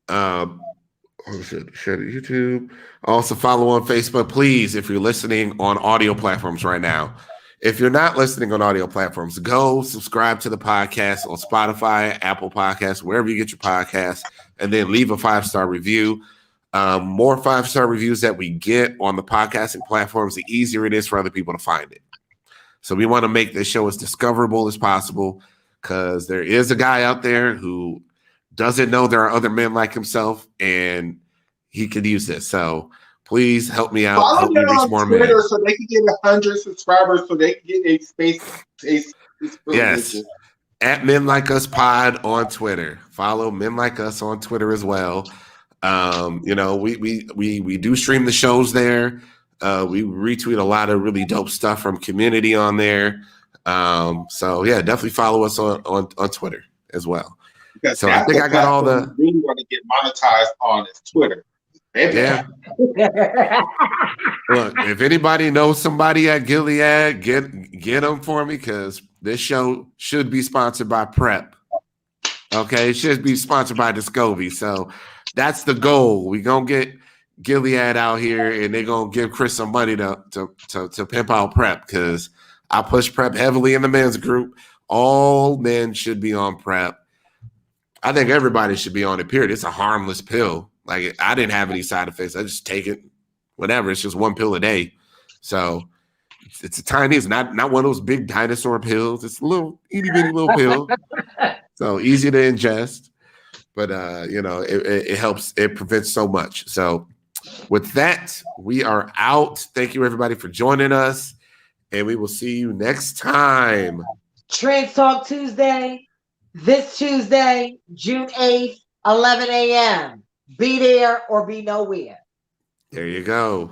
Share to YouTube. Also follow on Facebook, please. If you're listening on audio platforms right now, if you're not listening on audio platforms, go subscribe to the podcast on Spotify, Apple Podcasts, wherever you get your podcasts, and then leave a 5-star review. More 5-star reviews that we get on the podcasting platforms, the easier it is for other people to find it. So we want to make this show as discoverable as possible, because there is a guy out there who doesn't know there are other men like himself, and he could use this. So please help me out. Follow Help me them reach on more Twitter men. so they can get 100 subscribers, so they can get a space. Yes. At Men Like Us Pod on Twitter. Follow Men Like Us on Twitter as well. We do stream the shows there. We retweet a lot of really dope stuff from community on there. So yeah, definitely follow us on Twitter as well. Because so I think I got all the. We really want to get monetized on is Twitter. Yeah. Look, if anybody knows somebody at Gilead, get them for me, because this show should be sponsored by Prep. Okay, it should be sponsored by Discovery. So that's the goal. We gonna get Gilead out here, and they're gonna give Chris some money to pimp out Prep, because I push Prep heavily in the men's group. All men should be on Prep. I think everybody should be on it, period. It's a harmless pill. Like, I didn't have any side effects. I just take it, whatever. It's just one pill a day. So it's a tiny, it's not one of those big dinosaur pills. It's a little itty bitty little pill. So easy to ingest. But, it helps. It prevents so much. So with that, we are out. Thank you, everybody, for joining us. And we will see you next time. Trans Talk Tuesday, this Tuesday, June 8th, 11 a.m. Be there or be nowhere. There you go.